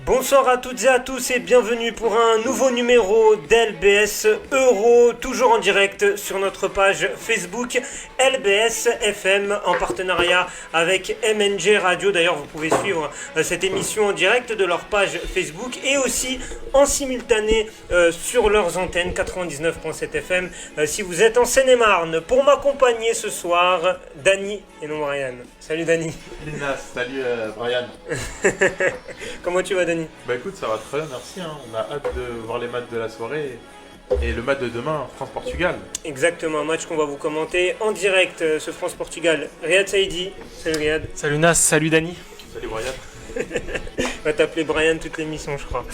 Bonsoir à toutes et à tous et bienvenue pour un nouveau numéro d'LBS Euro, toujours en direct sur notre page Facebook LBS FM en partenariat avec MNG Radio. D'ailleurs, vous pouvez suivre cette émission en direct de leur page Facebook et aussi en simultané sur leurs antennes 99.7 FM si vous êtes en Seine-et-Marne. Pour m'accompagner ce soir, Dany et non Brian. Salut Dany. Salut Brian. Comment tu vas Dany? Bah écoute, ça va très bien, merci. On a hâte de voir les matchs de la soirée et le match de demain, France-Portugal. Exactement, un match qu'on va vous commenter en direct, ce France-Portugal. Riyad Saïdi. Salut Riyad. Salut Nas, salut Dany. Salut Brian. On va t'appeler Brian toute l'émission, je crois.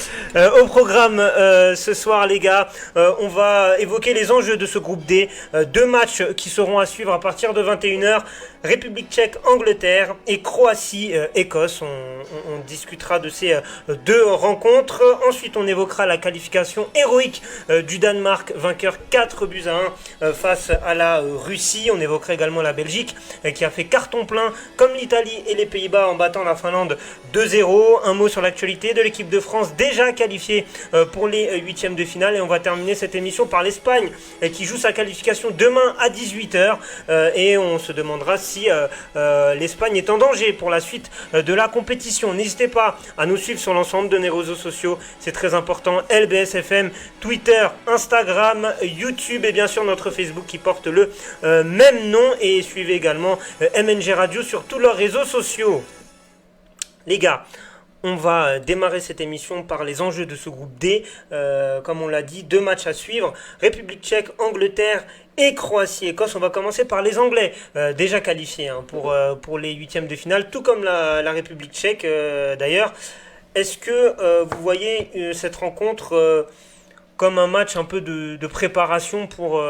Au programme ce soir, les gars, on va évoquer les enjeux de ce groupe D. Deux matchs qui seront à suivre à partir de 21h. République tchèque, Angleterre et Croatie, Écosse. On discutera de ces deux rencontres. Ensuite, on évoquera la qualification héroïque du Danemark, vainqueur 4-1 face à la Russie. On évoquera également la Belgique qui a fait carton plein comme l'Italie et les Pays-Bas en battant la Finlande 2-0. Un mot sur l'actualité de l'équipe de France déjà qualifiée pour les huitièmes de finale. Et on va terminer cette émission par l'Espagne qui joue sa qualification demain à 18h. Et on se demandera si l'Espagne est en danger pour la suite de la compétition. N'hésitez pas à nous suivre sur l'ensemble de nos réseaux sociaux. C'est très important. LBS FM, Twitter, Instagram, YouTube et bien sûr notre Facebook qui porte le même nom. Et suivez également MNG Radio sur tous leurs réseaux sociaux. Les gars, on va démarrer cette émission par les enjeux de ce groupe D. Comme on l'a dit, deux matchs à suivre. République tchèque, Angleterre et Croatie-Écosse. On va commencer par les Anglais, déjà qualifiés pour les huitièmes de finale, tout comme la République tchèque d'ailleurs. Est-ce que vous voyez cette rencontre comme un match un peu de préparation pour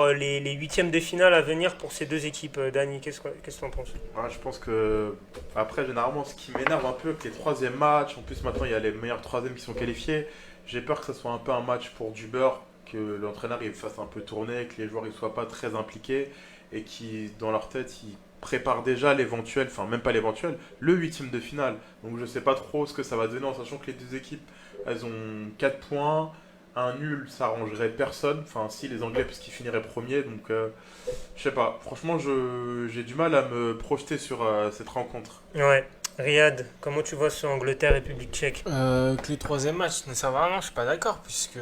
les huitièmes de finale à venir pour ces deux équipes? Dany, qu'est-ce que tu en penses? Ouais, je pense que, après, généralement, ce qui m'énerve un peu, que les troisièmes matchs, en plus maintenant il y a les meilleurs troisièmes qui sont qualifiés, j'ai peur que ce soit un peu un match pour du beurre, que l'entraîneur il fasse un peu tourner, que les joueurs ne soient pas très impliqués et qui, dans leur tête, ils préparent déjà l'éventuel, enfin même pas l'éventuel, le huitième de finale. Donc je sais pas trop ce que ça va donner en sachant que les deux équipes, elles ont 4 points. Un nul, ça arrangerait personne. Enfin, si, les Anglais, puisqu'ils finiraient premiers. Donc, je sais pas. Franchement, j'ai du mal à me projeter sur cette rencontre. Ouais. Riyad, comment tu vois ce Angleterre-République tchèque? Que les troisième matchs ne servent à rien, je suis pas d'accord, puisque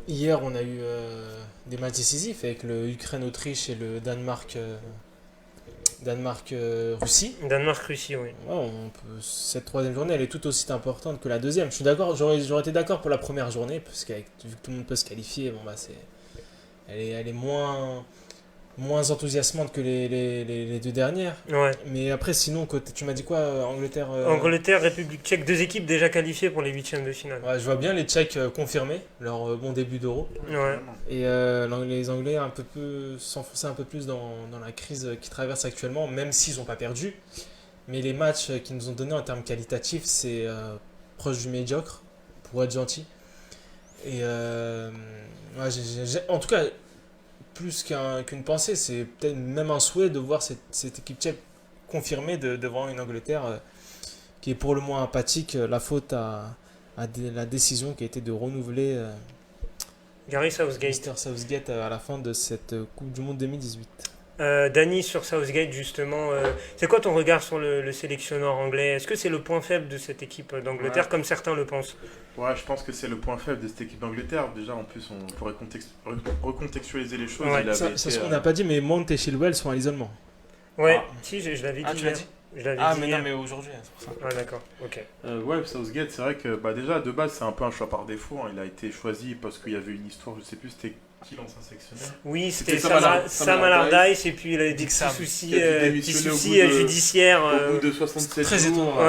hier on a eu des matchs décisifs avec le Ukraine-Autriche et le Danemark-Russie. Danemark-Russie, oui. Ouais, cette troisième journée, elle est tout aussi importante que la deuxième. Je suis d'accord, j'aurais été d'accord pour la première journée, parce que vu que tout le monde peut se qualifier, bon, bah, elle est moins enthousiasmante que les deux dernières. Ouais. Mais après, sinon, tu m'as dit quoi, Angleterre Angleterre, République tchèque, deux équipes déjà qualifiées pour les huitièmes de finale. Ouais, je vois bien les Tchèques confirmer leur bon début d'Euro. Ouais. Et les Anglais s'enfoncer un peu plus dans la crise qu'ils traversent actuellement, même s'ils n'ont pas perdu. Mais les matchs qu'ils nous ont donnés en termes qualitatifs, c'est proche du médiocre, pour être gentil. Et en tout cas, plus qu'une pensée, c'est peut-être même un souhait de voir cette équipe tchèque confirmée devant une Angleterre qui est pour le moins apathique, la faute à la décision qui a été de renouveler Gary Southgate. Mr. Southgate à la fin de cette Coupe du Monde 2018. Dany, sur Southgate justement, c'est quoi ton regard sur le sélectionneur anglais? Est-ce que c'est le point faible de cette équipe d'Angleterre, comme certains le pensent? Ouais, je pense que c'est le point faible de cette équipe d'Angleterre. Déjà, en plus, on pourrait recontextualiser les choses. Ouais, c'est ce qu'on n'a pas dit, mais Mount et Chilwell sont à l'isolement. Ouais, si, je l'avais dit. Ah, tu l'as dit? Je l'avais dit mais hier. non, mais aujourd'hui, c'est pour ça. Ah, d'accord, ok. Ouais, Southgate, c'est vrai que déjà, de base, c'est un peu un choix par défaut. Il a été choisi parce qu'il y avait une histoire, je sais plus, c'était qui l'ancien sélectionneur? Oui, c'était Sam Sam Allardyce, et puis il a des petits soucis judiciaires. Au bout de 67 très jours. étonnant.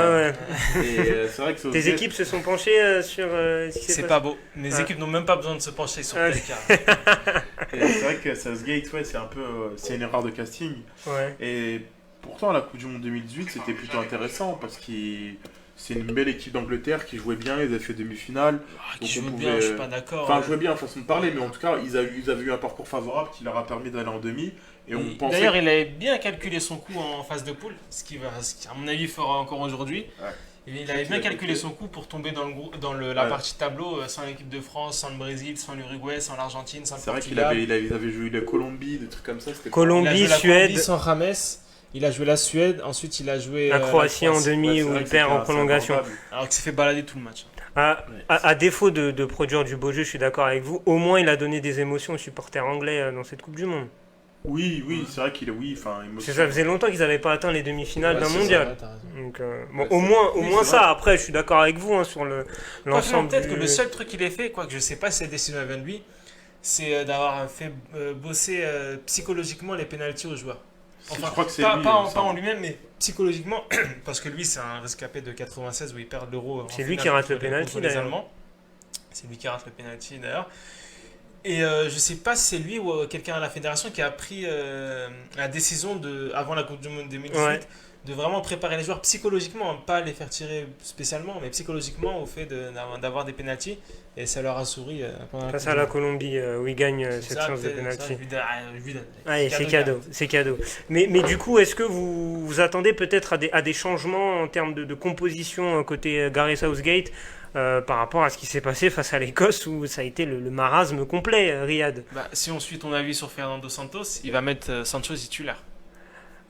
Et c'est vrai que Southgate... Tes équipes se sont penchées sur ce qui s'est C'est passé. pas beau. Mes équipes n'ont même pas besoin de se pencher sur quelqu'un. Et c'est vrai que Southgate, ouais, c'est une erreur de casting. Ouais. Et pourtant, à la Coupe du Monde 2018, c'était plutôt intéressant parce que c'est une belle équipe d'Angleterre qui jouait bien, ils avaient fait demi-finale. Qui joue bien, je suis pas d'accord. Enfin, jouait bien, façon de parler, mais en tout cas, ils avaient eu un parcours favorable qui leur a permis d'aller en demi. Et on pensait... D'ailleurs, il avait bien calculé son coup en phase de poule, ce qui à mon avis fera encore aujourd'hui. Ouais. Il avait bien calculé son coup pour tomber dans la partie tableau sans l'équipe de France, sans le Brésil, sans l'Uruguay, sans l'Argentine, sans le C'est vrai qu'il Portugal. avait joué la Colombie, des trucs comme ça. C'était Il a Colombie, joué la Suède, Colombie sans James, il a joué la Suède, ensuite il a joué la Croatie en demi c'est où vrai il que perd c'était en prolongation. abordable. alors qu'il s'est fait balader tout le match. À défaut de produire du beau jeu, je suis d'accord avec vous. Au moins, il a donné des émotions aux supporters anglais dans cette Coupe du Monde. Oui, c'est vrai qu'il est. Oui, enfin, Ça faisait longtemps qu'ils n'avaient pas atteint les demi-finales d'un c'est mondial. ça, ouais, t'as raison. Donc, bon, Ouais, au oui, moins c'est ça. vrai. Après, je suis d'accord avec vous sur l'ensemble. Peut-être que du- le seul truc qu'il ait fait, quoique je sais pas si cette décision vient de lui, c'est d'avoir fait bosser psychologiquement les pénaltys aux joueurs. je crois que c'est pas, lui. pas il me pas en semble. lui-même, mais psychologiquement, parce que lui, c'est un rescapé de 96 où il perd l'Euro. en C'est lui finale qui rate le contre les- penalty, contre les d'ailleurs. Allemands. C'est lui qui rate le penalty d'ailleurs. Et je sais pas si c'est lui ou quelqu'un à la fédération qui a pris la décision avant la Coupe du Monde 2018 Ouais. de vraiment préparer les joueurs psychologiquement, hein, pas les faire tirer spécialement, mais psychologiquement au fait d'avoir des pénaltys. Et ça leur a souri pendant la Face Coupe à du la Monde. Colombie, où il gagne C'est cette ça, séance de peut-être, ça, penalty. je lui donne. Allez, c'est cadeau, c'est cadeau. Mais du coup, est-ce que vous vous attendez peut-être à des changements en termes de composition côté Gareth Southgate par rapport à ce qui s'est passé face à l'Écosse où ça a été le marasme complet, Riyad? Bah, si on suit ton avis sur Fernando Santos, il va mettre Sancho titulaire.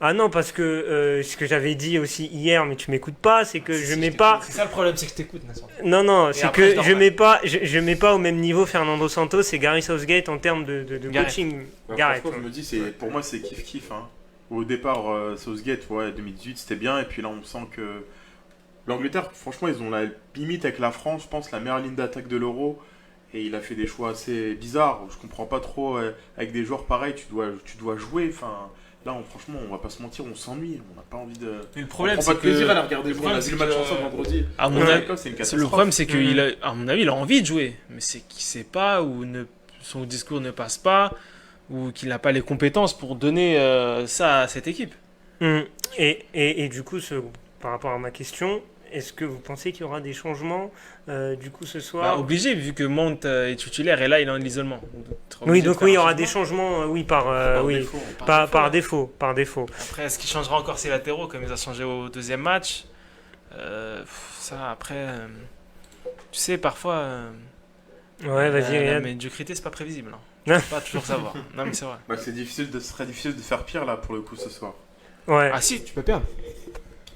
Ah non, parce que ce que j'avais dit aussi hier, mais tu m'écoutes pas, c'est que je mets pas. C'est ça le problème, c'est que je t'écoute, Nasser. Non, c'est après, que je dors je mal. mets pas, je mets pas au même niveau Fernando Santos et Gary Southgate en termes de Gareth. coaching. Ouais, Gareth. franchement, je me dis, pour moi, c'est kiff-kiff. Hein. Au départ, Southgate, 2018, c'était bien. Et puis là, on sent que l'Angleterre, franchement, ils ont la limite avec la France, je pense, la meilleure ligne d'attaque de l'Euro. Et il a fait des choix assez bizarres. Je comprends pas trop. Avec des joueurs pareils, tu dois jouer. Enfin, là, franchement, on va pas se mentir, on s'ennuie. On n'a pas envie de. Mais le On problème, prend c'est pas de plaisir que. à la regarder. le On a problème, vu c'est le match que, ensemble vendredi. À mon Ouais. avis, L'Écosse, c'est une le catastrophe. problème, c'est qu'à mon avis, il a envie de jouer. Mais c'est qu'il sait pas, ou son discours ne passe pas, ou qu'il n'a pas les compétences pour donner ça à cette équipe. Et du coup, par rapport à ma question, est-ce que vous pensez qu'il y aura des changements du coup ce Bah, soir? obligé, vu que Mount est titulaire et là, il est en isolement. Oui, donc oui, il y aura des changements, oui, oui, par défaut, par défaut. Après, est-ce qu'il changera encore ses latéraux comme il a changé au deuxième match Ça, après, tu sais, parfois, Ouais, vas-y, la Riyad. médiocrité, c'est pas prévisible. Hein. Non. Tu peux pas toujours savoir. Non, mais c'est vrai. Bah, ce serait difficile de faire pire là pour le coup ce soir. Ouais. Ah si, tu peux perdre.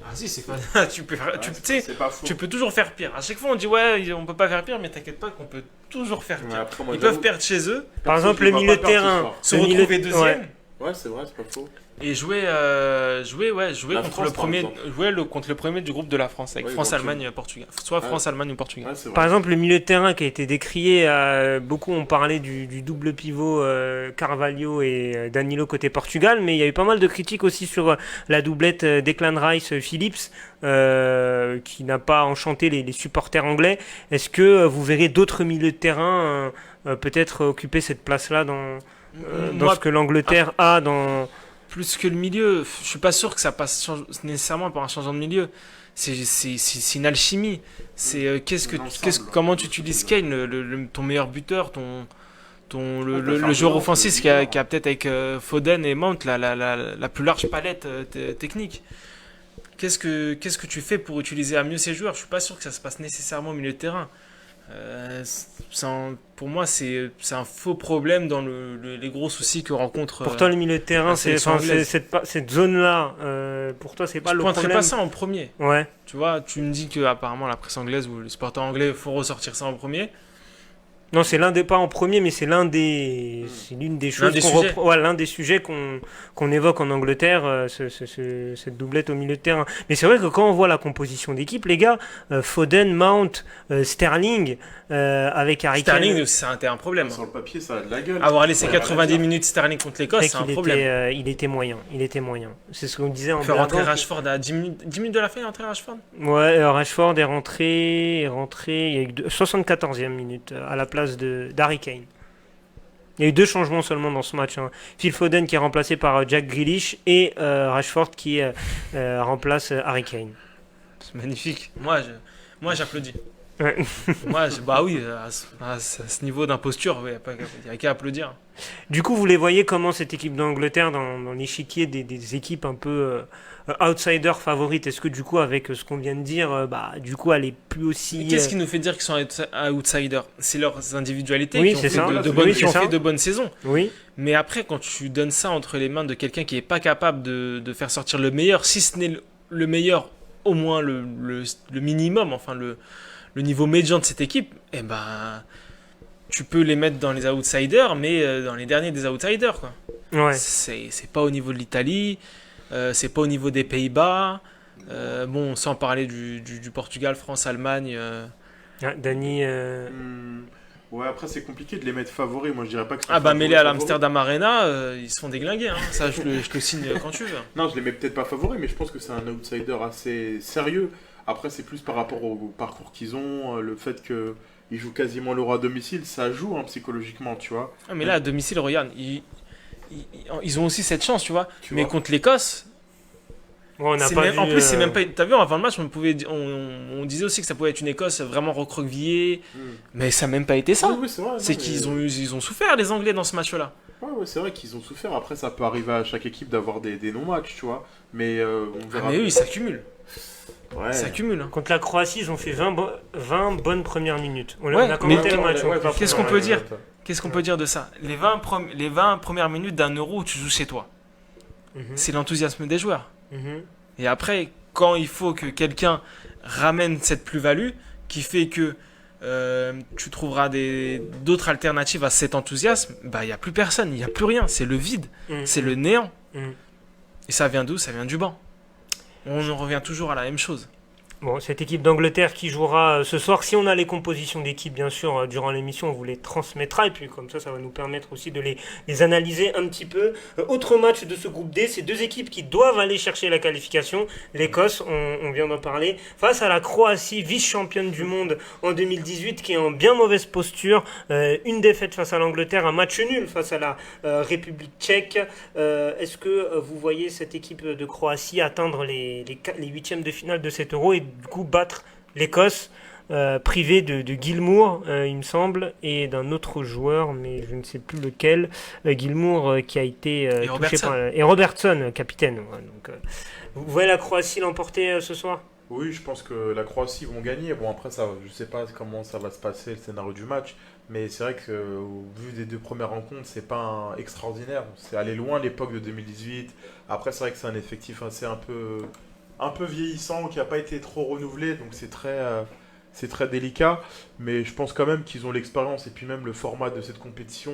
Ah si, c'est pas... tu peux faire... tu sais, C'est pas faux. tu peux toujours faire pire. À chaque fois, on dit ouais, on peut pas faire pire, mais t'inquiète pas qu'on peut toujours faire pire. Ouais, après, moi, Ils peuvent j'avoue, perdre chez eux, Par perso, exemple, je le vois milieu pas de perdre ce terrain. soir. se Le milieu- retrouver deuxième ouais. Ouais, c'est vrai, c'est pas faux. et jouer La contre France, le par premier, exemple. contre le premier du groupe de la France, avec Oui, France, éventuellement. Allemagne, Portugal. Soit Ouais. France, Allemagne ou Portugal. Ouais, c'est vrai. Par exemple, le milieu de terrain qui a été décrié, beaucoup ont parlé du double pivot Carvalho et Danilo côté Portugal, mais il y a eu pas mal de critiques aussi sur la doublette Declan Rice-Phillips qui n'a pas enchanté les supporters anglais. Est-ce que vous verrez d'autres milieux de terrain peut-être occuper cette place-là dans Moi, ce que l'Angleterre a dans... plus que le milieu, je suis pas sûr que ça passe nécessairement par un changement de milieu. C'est une alchimie. C'est L'ensemble. comment tu utilises Kane, ton meilleur buteur, le joueur le offensif qui leader. a peut-être avec Foden et Mount la plus large palette technique. Qu'est-ce que tu fais pour utiliser à mieux ces joueurs? Je suis pas sûr que ça se passe nécessairement au milieu de terrain. Pour moi, c'est un faux problème dans les gros soucis que rencontre. Pour toi, le milieu de terrain, la sélection anglaise. cette zone-là, pour toi, c'est pas je le pointerais problème. pas ça en premier. Ouais. Tu vois, tu me dis que apparemment la presse anglaise ou les supporters anglais faut ressortir ça en premier. Non, c'est l'un des pas en premier, mais c'est c'est l'une des choses des qu'on sujets. l'un des sujets qu'on évoque en Angleterre, cette doublette au milieu de terrain. Mais c'est vrai que quand on voit la composition d'équipe, les gars, Foden, Mount, Sterling, avec Harry Kane. Sterling, c'était un problème. Sur le papier, ça a de la gueule. Avoir laissé Ouais, 90 ouais, minutes Sterling contre l'Écosse, Mec, c'est un problème. il était moyen. Il était moyen. C'est ce qu'on disait en Faire rentrer blaguant. Rashford à 10 minutes de la fin, rentrer Rashford. Ouais, Rashford est rentré, il y a eu 74e minute à la place d'Harry Kane. Il y a eu 2 changements seulement dans ce match. Hein. Phil Foden qui est remplacé par Jack Grealish et Rashford qui remplace Harry Kane. C'est magnifique. Moi, j'applaudis. Ouais. Bah oui, à ce niveau d'imposture, il n'y a qu'à applaudir. Du coup, vous les voyez comment cette équipe d'Angleterre dans l'échiquier des équipes un peu outsiders favorites? Est-ce que du coup, avec ce qu'on vient de dire, du coup, elle est plus aussi... Qu'est-ce qui nous fait dire qu'ils sont outsiders? C'est leurs individualités Oui, qui ont c'est fait ça. qui ont fait de bonnes saisons. Oui, Mais après, quand tu donnes ça entre les mains de quelqu'un qui n'est pas capable de faire sortir le meilleur, si ce n'est le meilleur, au moins le minimum, enfin le niveau médian de cette équipe, eh ben, tu peux les mettre dans les outsiders, mais dans les derniers des outsiders, quoi. ouais. C'est pas au niveau de l'Italie, c'est pas au niveau des Pays-Bas, bon, sans parler du Portugal, France, Allemagne. Ah, Dany... Ouais, après c'est compliqué de les mettre favoris. Moi je dirais pas que c'est Ah bah favoris, mêlés à favoris. l'Amsterdam Arena, ils se font déglinguer, hein. Ça je te signe quand tu veux. Non, je les mets peut-être pas favoris, mais je pense que c'est un outsider assez sérieux. Après, c'est plus par rapport au parcours qu'ils ont, le fait qu'ils jouent quasiment l'Euro à domicile, ça joue psychologiquement, tu vois. Ah, mais là à domicile, regarde, ils ont aussi cette chance, tu vois. Tu mais vois. contre l'Écosse, Bon, on n'a pas vu, en plus c'est même pas. T'as vu avant le match, on disait aussi que ça pouvait être une Écosse vraiment recroquevillée, mais ça n'a même pas été ça. Oui, oui, c'est vrai. C'est non, qu'ils ont souffert les Anglais dans ce match-là. Ouais, c'est vrai qu'ils ont souffert. Après, ça peut arriver à chaque équipe d'avoir des non-matchs, tu vois. Mais on Ah, verra. mais eux, ils s'accumulent. Ouais. Ils s'accumulent. Hein. Contre la Croatie, ils ont fait 20 bonnes premières minutes. On Ouais, a commenté mais le match. ouais, qu'est-ce qu'on peut dire Qu'est-ce qu'on peut dire de ça? Les 20 premières minutes d'un Euro où tu joues chez toi, Mhm, c'est l'enthousiasme des joueurs. mhm. Et après, quand il faut que quelqu'un ramène cette plus-value qui fait que tu trouveras d'autres alternatives à cet enthousiasme, bah il n'y a plus personne, il n'y a plus rien, c'est le vide, Mhm. c'est le néant. Mhm. Et ça vient d'où? Ça vient du banc. On en revient toujours à la même chose. Bon, cette équipe d'Angleterre qui jouera ce soir, si on a les compositions d'équipe, bien sûr, durant l'émission, on vous les transmettra. Et puis, comme ça va nous permettre aussi de les analyser un petit peu. Autre match de ce groupe D, c'est deux équipes qui doivent aller chercher la qualification. L'Écosse, on vient d'en parler, face à la Croatie, vice-championne du monde en 2018, qui est en bien mauvaise posture. Une défaite face à l'Angleterre, un match nul face à la République tchèque. Est-ce que vous voyez cette équipe de Croatie atteindre les huitièmes de finale de cet Euro et du coup battre l'Écosse, privée de Gilmour, il me semble, et d'un autre joueur, mais je ne sais plus lequel. Gilmour qui a été touché Robertson. par... Et Robertson, capitaine. Ouais, donc, vous voyez la Croatie l'emporter ce soir? Oui, je pense que la Croatie vont gagner. Bon, après, ça, je sais pas comment ça va se passer, le scénario du match. Mais c'est vrai que, au vu des deux premières rencontres, c'est pas extraordinaire. C'est allé loin l'époque de 2018. Après, c'est vrai que c'est un effectif assez un peu vieillissant, qui n'a pas été trop renouvelé. Donc, c'est très délicat. Mais je pense quand même qu'ils ont l'expérience. Et puis même le format de cette compétition,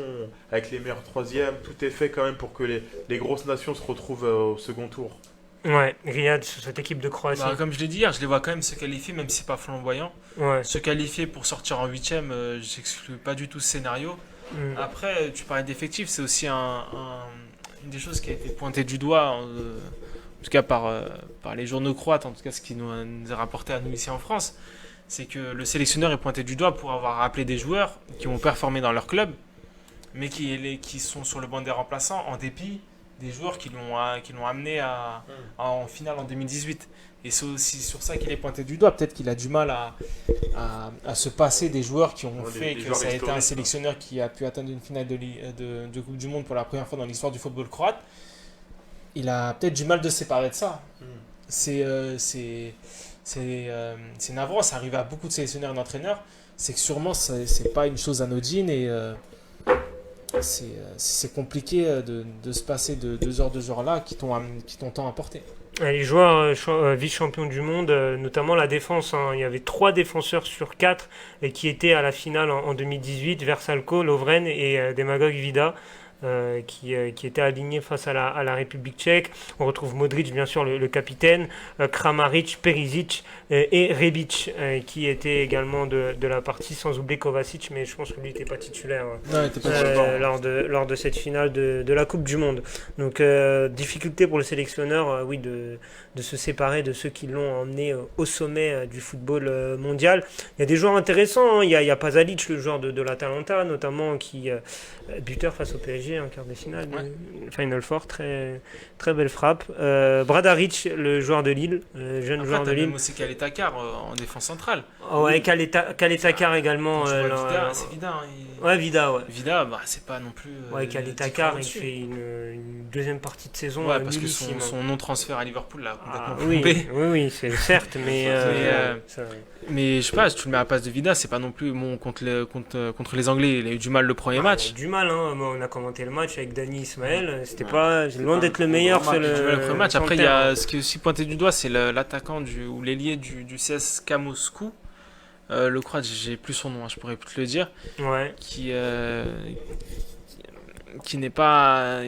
avec les meilleurs troisièmes, tout est fait quand même pour que les grosses nations se retrouvent au second tour. Ouais, Riyad, sur cette équipe de Croatie. Bah, comme je l'ai dit hier, je les vois quand même se qualifier, même si c'est pas flamboyant. Ouais. Se qualifier pour sortir en huitième, j'exclus pas du tout ce scénario. Mm. Après, tu parlais d'effectifs, c'est aussi une des choses qui a été pointée du doigt, en tout cas par les journaux croates, en tout cas ce qui nous est rapporté à nous ici en France, c'est que le sélectionneur est pointé du doigt pour avoir appelé des joueurs qui ont performé dans leur club, mais qui sont sur le banc des remplaçants en dépit des joueurs qui l'ont amené en finale en 2018. Et c'est aussi sur ça qu'il est pointé du doigt. Peut-être qu'il a du mal à se passer des joueurs qui ont fait des que joueurs ça a été un historiques, sélectionneur qui a pu atteindre une finale de Coupe du Monde pour la première fois dans l'histoire du football croate. Il a peut-être du mal de se séparer de ça. C'est navrant, ça arrive à beaucoup de sélectionneurs et d'entraîneurs. C'est que sûrement c'est pas une chose anodine et c'est compliqué de se passer de deux joueurs là qui t'ont tant apporté. Les joueurs vice-champions du monde, notamment la défense, hein. Il y avait 3 défenseurs sur 4 qui étaient à la finale en 2018, Versalco, Lovren et Demagog Vida. Qui était aligné face à la République tchèque. On retrouve Modric, bien sûr, le capitaine, Kramaric, Perisic et Rebic, qui était également de la partie, sans oublier Kovacic, mais je pense que lui n'était pas titulaire Non, il était pas lors de cette finale de la Coupe du Monde. Donc, difficulté pour le sélectionneur oui, de se séparer de ceux qui l'ont emmené au sommet du football mondial. Il y a des joueurs intéressants, hein. Il y a Pasalic, le joueur de l'Atalanta, notamment, qui buteur face au PSG. PSG en quart de finale, Ouais. Final Four, très, très belle frappe. Bradaric, le joueur de Lille, jeune Après, joueur de t'as Lille. même aussi Khaled Takar en défense centrale. Oh, ouais, Khaled Takar également. Quand tu vois là, Vida, c'est Vida. Hein, ouais, Vida, ouais. Vida, bah, c'est pas non plus. Ouais, Khaled 10 Takar, crans il au-dessus. fait une deuxième partie de saison Ouais, parce que nullissime. son non-transfert à Liverpool l'a Ah, complètement oui, plombé. oui, c'est certes, mais. Mais je sais pas, si tu le mets à la place de Vida, c'est pas non plus bon contre les Anglais. Il a eu du mal le premier On a match. du mal, hein. Moi, on a commenté le match avec Dani Ismaël. C'était Ouais. pas loin d'être le meilleur sur Du mal le premier match. Après, il y terrain. a ce qui est aussi pointé du doigt, c'est l'attaquant ou l'ailier du CSKA Moscou. Le Croate, j'ai plus son nom, hein, je pourrais plus te le dire. Ouais. Qui n'est pas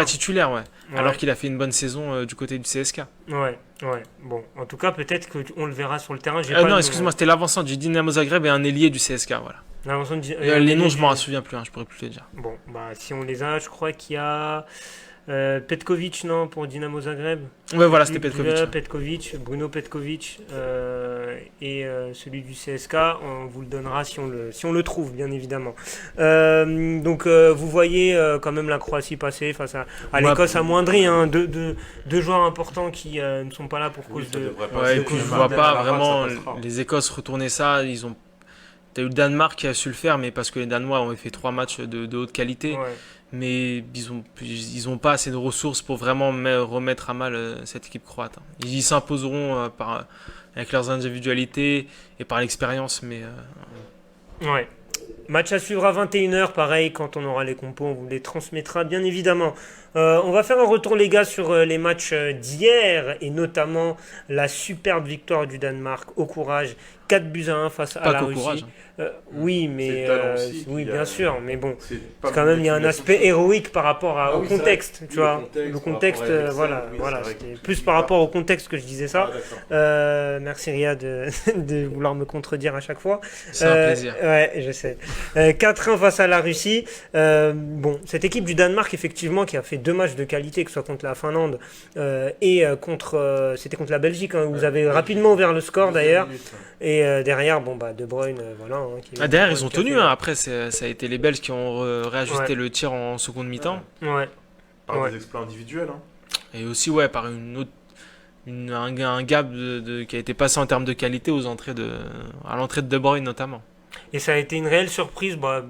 titulaire, ouais. Ouais. Alors qu'il a fait une bonne saison du côté du CSKA. Ouais, ouais. Bon, en tout cas, peut-être qu'on le verra sur le terrain. J'ai pas Non, le excuse-moi, c'était l'avancement du Dynamo Zagreb et un ailier du CSKA, voilà. nom. L'avancement de- Les noms, je m'en souviens plus, hein, je pourrais plus te le dire. Bon, bah si on les a, je crois qu'il y a Petkovic, non, pour Dynamo Zagreb. Ouais, voilà, c'était Petkovic. Petkovic. Bruno Petkovic et celui du CSKA, on vous le donnera si on le trouve, bien évidemment. Donc vous voyez quand même la Croatie passer face à Ouais. l'Écosse amoindrie, hein, deux joueurs importants qui ne sont pas là pour cause de... Ouais, et puis je vois pas vraiment les Écosses retourner ça. T'as eu le Danemark qui a su le faire, mais parce que les Danois ont fait 3 matchs de haute qualité. Ouais. Mais ils ont pas assez de ressources pour vraiment remettre à mal cette équipe croate. Hein. Ils s'imposeront avec leurs individualités et par l'expérience, mais Ouais. Match à suivre à 21h, pareil, quand on aura les compos, on vous les transmettra bien évidemment. On va faire un retour les gars sur les matchs d'hier et notamment la superbe victoire du Danemark au courage, 4-1 face à pas la qu'au Russie. courage. Oui, C'est mais le talent aussi oui, qui a- bien sûr, mais bon, C'est quand même il y a un aspect héroïque par rapport Ah au oui, c'est contexte, vrai. tu Oui, vois. le contexte, Le par contexte, rapport à Eriksen, voilà, oui, voilà, c'est vrai c'était que plus tu par dis rapport pas. au contexte que je disais ça. Ah, d'accord. Merci Ria de vouloir me contredire à chaque fois. C'est un plaisir. Ouais, je sais. 4-1 face à la Russie. Bon, cette équipe du Danemark, effectivement, qui a fait 2 matchs de qualité, que ce soit contre la Finlande et c'était contre la Belgique, hein, où vous avez rapidement ouvert le score d'ailleurs. Et derrière, bon, bah, De Bruyne, voilà. Hein, Derrière, ils ont tenu. Hein. Après, ça a été les Belges qui ont réajusté Ouais. le tir en seconde mi-temps. Ouais. Par Ouais. des exploits individuels. Hein. Et aussi, ouais, par un gap qui a été passé en termes de qualité à l'entrée de Bruyne notamment. Et ça a été une réelle surprise, bah,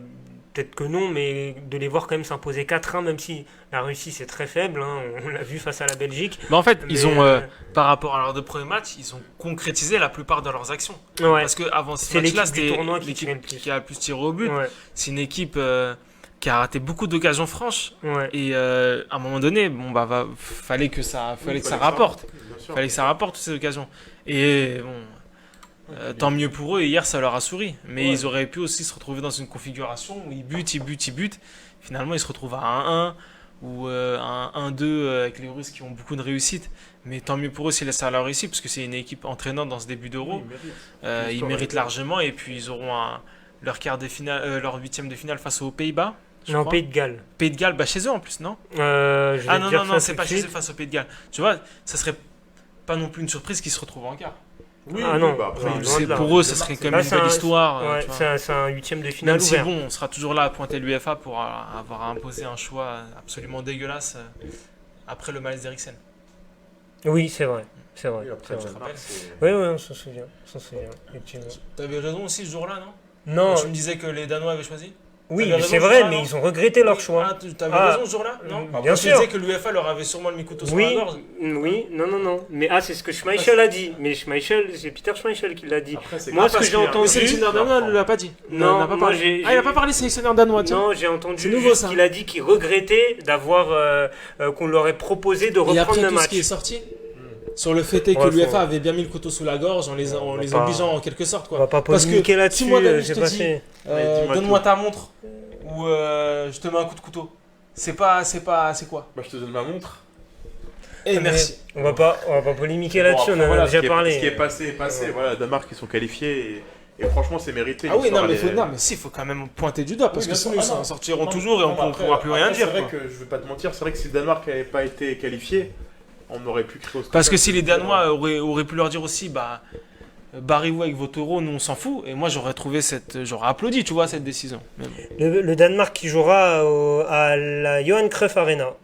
peut-être que non, mais de les voir quand même s'imposer 4-1, même si la Russie c'est très faible, hein, on l'a vu face à la Belgique. Mais en fait, Mais, ils ont, par rapport à leurs 2 premiers matchs, ils ont concrétisé la plupart de leurs actions. Ouais. Parce qu'avant ce C'est match-là, l'équipe du c'était tournoi qui l'équipe tirait le plus. qui a le plus tiré au but. Ouais. C'est une équipe qui a raté beaucoup d'occasions franches. Ouais. Et à un moment donné, bon, bah, fallait que ça rapporte. Fallait que ça rapporte toutes ces occasions. Et bon, tant mieux pour eux. Et hier, ça leur a souri. Mais Ouais. ils auraient pu aussi se retrouver dans une configuration où ils butent. Finalement, ils se retrouvent à 1-1 ou un 1-2 avec les Russes qui ont beaucoup de réussite. Mais tant mieux pour eux si ça leur réussit, parce que c'est une équipe entraînante dans ce début d'Euro. Ils méritent largement. Et puis, ils auront leur quart de finale, leur 8e de finale face aux Pays-Bas. je Non, crois. Pays de Galles. Pays de Galles, bah chez eux en plus, non? Je vais Ah te non, dire non, ça c'est tout pas de chez eux suite. face au Pays de Galles. Tu vois, ça serait pas non plus une surprise qu'ils se retrouvent en quart. Oui, Ah non, bah après, non, ils- loin de là. Pour eux, ça serait quand Là, même une c'est belle un- histoire. Ouais, tu vois. c'est un 8e de finale Même si ouvert. bon, on sera toujours là à pointer l'UEFA pour avoir imposé un choix absolument dégueulasse après le malaise d'Eriksen. Oui, c'est vrai. C'est vrai. Oui, c'est après, vrai. le Danemark, c'est- Oui, oui, on s'en souvient. Effectivement. T'avais raison aussi ce jour-là, non? Non, Tu me disais que les Danois avaient choisi? oui, t'avais mais c'est raison, vrai, ah, mais non. ils ont regretté leur choix. Ah, t'avais Ah. raison ce jour-là? Non? Bien Parce que sûr. Tu disais que l'UEFA leur avait sûrement mis le couteau sur la Oui, gorge. oui, non. Mais c'est ce que Schmeichel a dit. Mais Schmeichel, c'est Peter Schmeichel qui l'a dit. Après, c'est Moi, grave ce que parce j'ai qu'il y a- entendu- Le sélectionneur danois ne l'a pas dit. Non, n'a pas moi, parlé. j'ai- Ah, il a pas parlé sélectionneur danois, tiens. Non, j'ai entendu C'est nouveau, juste ça. qu'il a dit qu'il regrettait d'avoir qu'on leur ait proposé de Et reprendre après le tout ce qui est match. sorti sur le fait est que Ouais, l'UEFA faut- avait bien mis le couteau sous la gorge en les On va les pas- obligeant en quelque sorte, On quoi. va pas Parce que polémiquer là-dessus. si moi, David, je j'ai te pas dis, fait. Ouais, dis-moi donne-moi tout. ta montre ou je te mets un coup de couteau. C'est quoi? Bah, je te donne ma montre. Eh, Mais merci. On va pas polémiquer là-dessus. Bon, On après, en a voilà, déjà ce parlé. qui est passé est passé. Ouais. Voilà, Danemark, ils sont qualifiés et franchement, c'est mérité. Ah oui, l'histoire, non, mais elle est- non, mais si, faut quand même pointer du doigt parce Oui, que bien sinon sûr. ils Ah, s'en non. sortiront Non, toujours et on non, ne après- pourra plus rien après, dire. C'est vrai quoi. que je vais pas te mentir, c'est vrai que si le Danemark n'avait pas été qualifié, on aurait pu créer au Parce que si les Danois auraient pu leur dire aussi, bah, barrez-vous avec vos taureaux, nous on s'en fout. Et moi j'aurais applaudi, tu vois, cette décision. Mais bon. Le Danemark qui jouera à la Johan Cruyff Arena.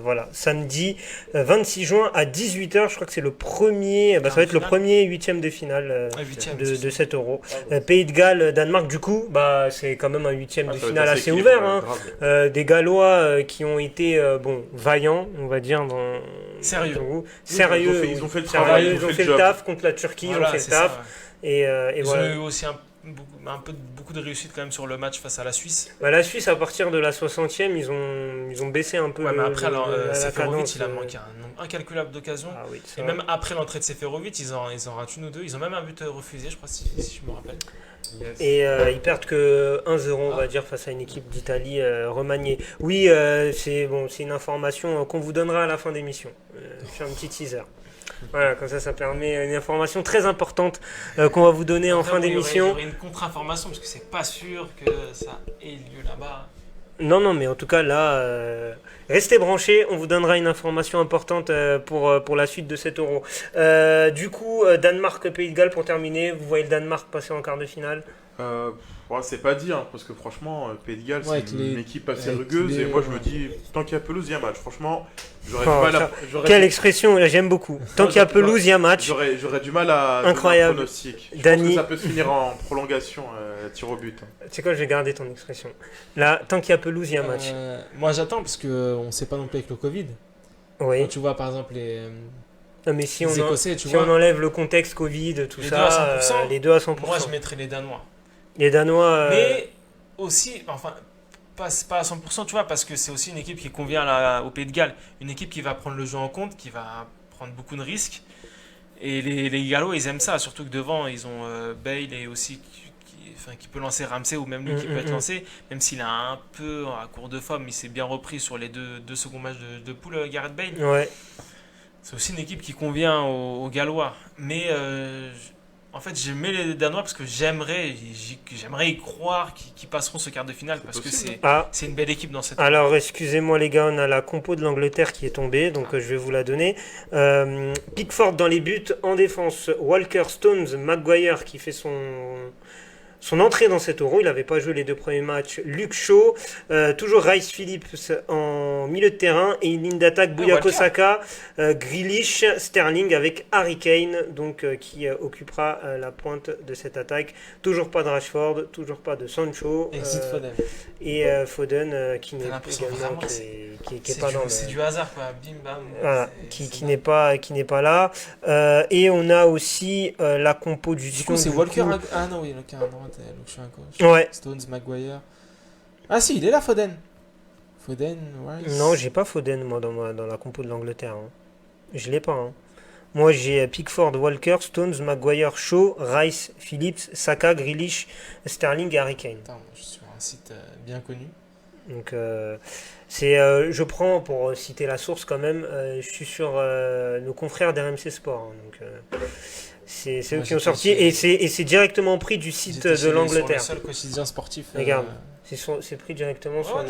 Voilà, samedi 26 juin à 18h. Je crois que c'est le premier. Ça va être le premier huitième de finale de cet Euro. Pays de Galles, Danemark, du coup, c'est quand même un huitième de finale assez ouvert. Des Gallois qui ont été vaillants, on va dire, sérieux. Ils ont fait le travail, ils ont fait le taf contre la Turquie, ils ont fait le taf. Ça, Et ils voilà. ont eu aussi beaucoup de réussite quand même sur le match face à la Suisse. La Suisse, à partir de la 60e, ils ont baissé un peu mais après, la Seferovic, cadence. il a manqué un nombre incalculable d'occasions. Et même après l'entrée de Seferovic, ils en ratent une ou deux. Ils ont même un but refusé, je crois, si je me rappelle. Yes. Et ils perdent que 1-0, on va dire, face à une équipe d'Italie remaniée. Oui, c'est une information qu'on vous donnera à la fin d'émission. Je fais un petit teaser. Voilà, comme ça permet une information très importante qu'on va vous donner en fin d'émission. Il y aurait une contre-information parce que c'est pas sûr que ça ait lieu là-bas. Non, mais en tout cas là, restez branchés, on vous donnera une information importante pour la suite de cet Euro. Du coup, Danemark-Pays de Galles pour terminer, vous voyez le Danemark passer en quart de finale? C'est pas dit, parce que franchement, Pays de Galles, c'est une équipe assez rugueuse. Et moi, je me dis, tant qu'il y a pelouse, il y a match. Franchement, quelle expression, j'aime beaucoup. Tant qu'il y a pelouse, il y a match. J'aurais du mal à incroyable. Donner un pronostic. Je pense que ça peut se finir en prolongation, tir au but. Tu sais quoi, je vais garder ton expression. Là, tant qu'il y a pelouse, il y a match. Moi, j'attends parce qu'on ne sait pas non plus avec le Covid. Oui. Quand tu vois, par exemple, mais si les Écossais, on enlève le contexte Covid, tout les ça, les deux à 100%. Moi, je mettrais les Danois. Les Danois. Mais aussi, enfin, pas à 100%, tu vois, parce que c'est aussi une équipe qui convient au Pays de Galles. Une équipe qui va prendre le jeu en compte, qui va prendre beaucoup de risques. Et les Gallois, ils aiment ça, surtout que devant, ils ont Bale et aussi qui peut lancer Ramsey, ou même lui qui peut être lancé, même s'il a un peu à court de forme, il s'est bien repris sur les deux seconds matchs de poule, Gareth Bale. Ouais. C'est aussi une équipe qui convient aux Gallois. Mais en fait, je mets les Danois parce que j'aimerais y croire qu'ils passeront ce quart de finale, parce que c'est une belle équipe dans cette. Alors, excusez-moi les gars, on a la compo de l'Angleterre qui est tombée, donc je vais vous la donner. Pickford dans les buts, en défense, Walker, Stones, Maguire qui fait son entrée dans cet Euro, il n'avait pas joué les deux premiers matchs. Luke Shaw, toujours Rice Phillips en milieu de terrain, et une ligne d'attaque Bukayo Saka, Grealish, Sterling avec Harry Kane, donc qui occupera la pointe de cette attaque. Toujours pas de Rashford, toujours pas de Sancho. Foden. Et Foden qui n'est également qui est pas dans c'est du hasard, quoi. Bim bam. Voilà, qui n'est pas là. Et on a aussi la compo du coup, c'est Walker. Ah non, oui, Walker à droite, Luke Shaw à gauche. Ouais. Stones, Maguire. Ah si, il est là, Foden. Rice. Non, j'ai pas Foden moi dans la compo de l'Angleterre. Je l'ai pas. Moi, j'ai Pickford, Walker, Stones, Maguire, Shaw, Rice, Phillips, Saka, Grealish, Sterling et Harry Kane. Attends, je suis sur un site bien connu. Donc, je prends, pour citer la source quand même, je suis sur nos confrères d'RMC Sport. Donc, c'est eux qui ont sorti, et c'est directement pris du site de l'Angleterre. C'est le seul quotidien sportif. Regarde. C'est pris directement sur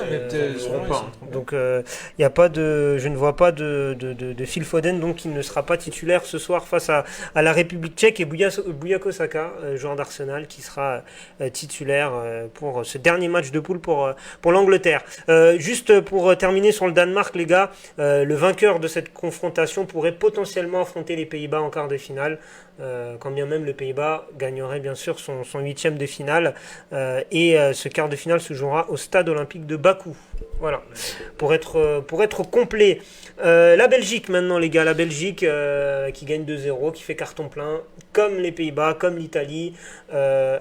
donc y a pas je ne vois pas de Phil Foden, donc il ne sera pas titulaire ce soir face à la République tchèque, et Bukayo Saka, joueur d'Arsenal, qui sera titulaire pour ce dernier match de poule pour l'Angleterre. Juste pour terminer sur le Danemark, les gars, le vainqueur de cette confrontation pourrait potentiellement affronter les Pays-Bas en quart de finale, quand bien même le Pays-Bas gagnerait bien sûr son huitième de finale, et ce quart de finale se jouera au stade olympique de Bakou. Voilà, pour être complet. La Belgique maintenant, les gars, la Belgique qui gagne 2-0, qui fait carton plein, comme les Pays-Bas, comme l'Italie.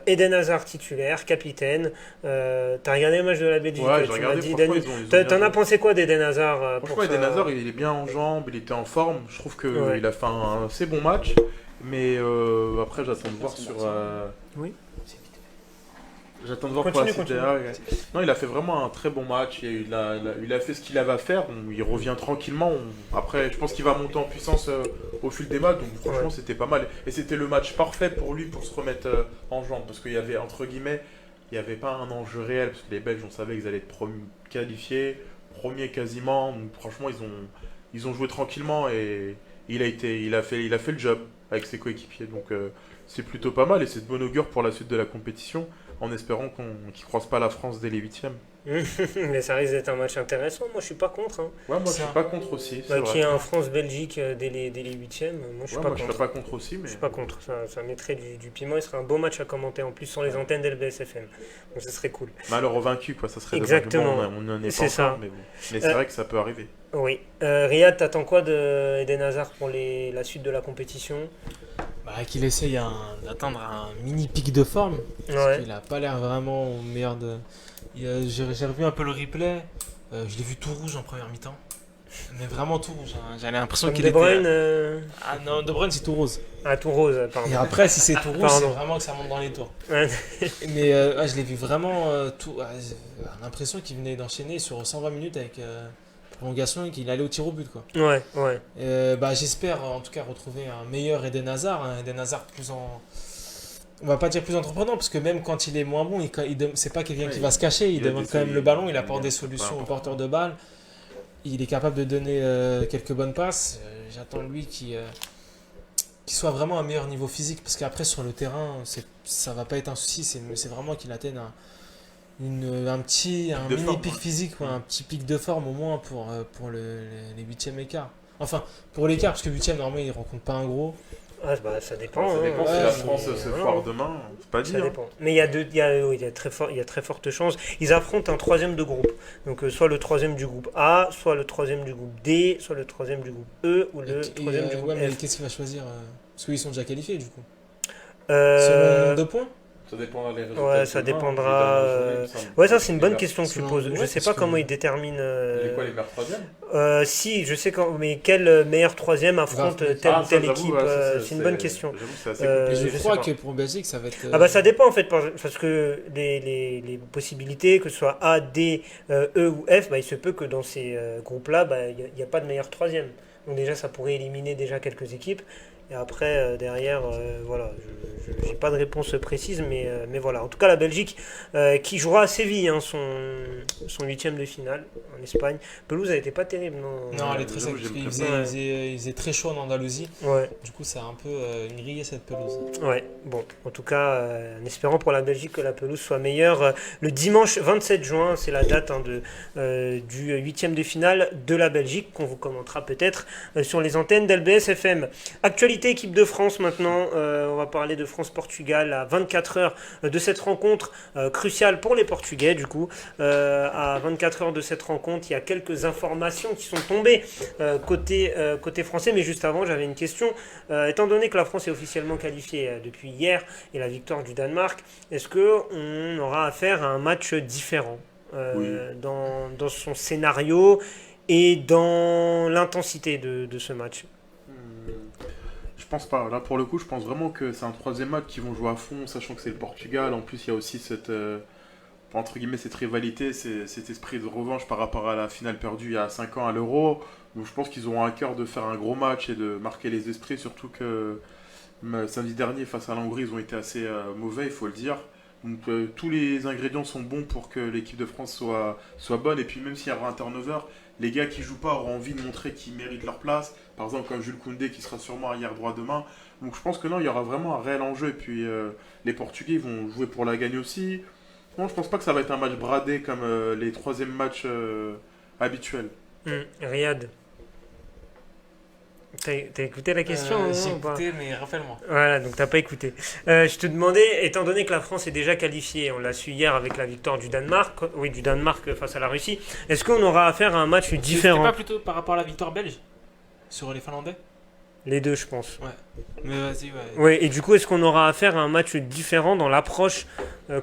Eden Hazard titulaire, capitaine. T'as regardé le match de la Belgique? Ouais, j'ai regardé. T'en as pensé quoi d'Eden Hazard? Franchement, Eden Hazard, il est bien en jambes, il était en forme. Je trouve qu'il a fait un assez bon match. Mais après, j'attends de voir sur. Oui. J'attends de voir pour la CTA. Non, il a fait vraiment un très bon match. Il a fait ce qu'il avait à faire. Il revient tranquillement. Après, je pense qu'il va monter en puissance au fil des matchs. Donc franchement, c'était pas mal. Et c'était le match parfait pour lui pour se remettre en jambes. Parce qu'il y avait, entre guillemets, il n'y avait pas un enjeu réel. Parce que les Belges, on savait qu'ils allaient être qualifiés, premiers quasiment. Donc franchement, ils ont joué tranquillement. Et il a fait le job avec ses coéquipiers. Donc C'est plutôt pas mal et c'est de bon augure pour la suite de la compétition, en espérant qu'ils ne croisent pas la France dès les huitièmes. Mais ça risque d'être un match intéressant. Moi, je suis pas contre. Hein. Ouais, moi je suis pas contre aussi. Bah, C'est qu'il y ait vrai. un France-Belgique dès les huitièmes, moi je suis pas Moi je contre. serais pas contre aussi, mais. Je suis pas contre. Ça mettrait du piment. Il serait un beau match à commenter en plus sur les antennes d'LBSFM. Donc ce serait cool. Malheur au vaincu, quoi, ça serait Exactement. dommage. On n'en est C'est pas ça. encore, mais bon. Mais c'est vrai que ça peut arriver. Oui. Riyad, t'attends quoi de Eden Hazard pour la suite de la compétition? Bah, qu'il essaye d'atteindre un mini pic de forme. Parce Ouais. qu'il a pas l'air vraiment au meilleur de. J'ai revu un peu le replay. Je l'ai vu tout rouge en première mi-temps. Mais vraiment tout rouge. Hein. J'avais l'impression Comme qu'il De était. Bruyne, Ah non, De Bruyne c'est tout rose. tout rose, pardon. Et après, si c'est tout rouge, Pardon. c'est vraiment que ça monte dans les tours. Ouais. Mais je l'ai vu vraiment tout. J'ai l'impression qu'il venait d'enchaîner sur 120 minutes avec prolongation et qu'il allait au tir au but, quoi. Ouais. Bah, j'espère en tout cas retrouver un meilleur Eden Hazard. Un Eden Hazard plus en. On va pas dire plus entreprenant, parce que même quand il est moins bon, c'est pas quelqu'un qui va se cacher. Il il a demande des quand même le ballon, il apporte des c'est pas solutions au important. porteur de balle. Il est capable de donner quelques bonnes passes. J'attends de lui qu'il soit vraiment à un meilleur niveau physique, parce qu'après sur le terrain, ça va pas être un souci. C'est vraiment qu'il atteigne un de mini forme, pic ouais. physique, un petit pic de forme au moins pour les huitièmes écarts. Enfin, pour l'écart, parce que huitième, normalement, il rencontre pas un gros. Ah, bah, ça dépend. Ça dépend hein. si Ouais, la mais France se voilà. foire demain, c'est pas dit. Ça Hein. dépend. Mais il y a très forte chance. Ils affrontent un troisième de groupe. Donc soit le troisième du groupe A, soit le troisième du groupe D, soit le troisième du groupe E ou le troisième du groupe Ouais, mais F. qu'est-ce qu'il va choisir parce qu'ils sont déjà qualifiés, du coup. Euh, Selon le nombre de points. Ça dépendra des résultats. Ouais, de ça demain, dépendra, évidemment, journée, il me semble. Ouais, ça c'est une bonne Les question que tu selon- poses. ouais, Je sais parce pas que- comment ils déterminent. Les quoi, les meilleurs troisièmes Si, je sais mais quel meilleur troisième affronte Va- telle ou Ah, ça, telle j'avoue, équipe. ouais, ça, C'est une bonne question. J'avoue que c'est assez Euh, Mais compliqué. je je crois sais pas. que pour Belgique, ça va être. Ah bah ça dépend en fait, parce que les possibilités, que ce soit A, D, E ou F, bah, il se peut que dans ces groupes-là, bah, il n'y a pas de meilleur troisième. Donc déjà, ça pourrait éliminer déjà quelques équipes. Et après, derrière, voilà, je n'ai pas de réponse précise, mais voilà. En tout cas, la Belgique, qui jouera à Séville, hein, son huitième de finale en Espagne. Pelouse, elle n'était pas terrible, non? Non, elle est très sec, j'avoue, parce qu'il j'aime faisait, très il faisait très chaud en Andalousie. Ouais. Du coup, ça a un peu grillé cette pelouse. Ouais, bon, en tout cas, en espérant pour la Belgique que la pelouse soit meilleure. Le dimanche 27 juin, c'est la date du huitième de finale de la Belgique, qu'on vous commentera peut-être sur les antennes d'LBS FM. Actualité équipe de France maintenant, on va parler de France-Portugal à 24 heures de cette rencontre cruciale pour les Portugais du coup. À 24 heures de cette rencontre, il y a quelques informations qui sont tombées côté français, mais juste avant, j'avais une question. Étant donné que la France est officiellement qualifiée depuis hier et la victoire du Danemark, est-ce qu'on aura affaire à un match différent dans son scénario et dans l'intensité de ce match? Je pense pas. Là, pour le coup, je pense vraiment que c'est un troisième match qu'ils vont jouer à fond, sachant que c'est le Portugal. En plus, il y a aussi entre guillemets, cette rivalité, cet esprit de revanche par rapport à la finale perdue il y a 5 ans à l'Euro. Donc, je pense qu'ils auront à cœur de faire un gros match et de marquer les esprits, surtout que samedi dernier, face à la Hongrie, ils ont été assez mauvais, il faut le dire. Donc, tous les ingrédients sont bons pour que l'équipe de France soit bonne. Et puis, même s'il y aura un turnover, les gars qui jouent pas auront envie de montrer qu'ils méritent leur place. Par exemple, comme Jules Koundé qui sera sûrement arrière droit demain. Donc je pense que non, il y aura vraiment un réel enjeu. Et puis les Portugais ils vont jouer pour la gagne aussi. Non, je pense pas que ça va être un match bradé comme les troisièmes matchs habituels. Riyad, t'as écouté la question J'ai ou pas? écouté, mais rappelle-moi. Voilà, donc t'as pas écouté. Je te demandais, étant donné que la France est déjà qualifiée, on l'a su hier avec la victoire du Danemark face à la Russie, est-ce qu'on aura affaire à un match C'était différent? pas plutôt par rapport à la victoire belge sur les Finlandais? Les deux, je pense. Mais vas-y, ouais. Ouais, et du coup, est-ce qu'on aura affaire à un match différent dans l'approche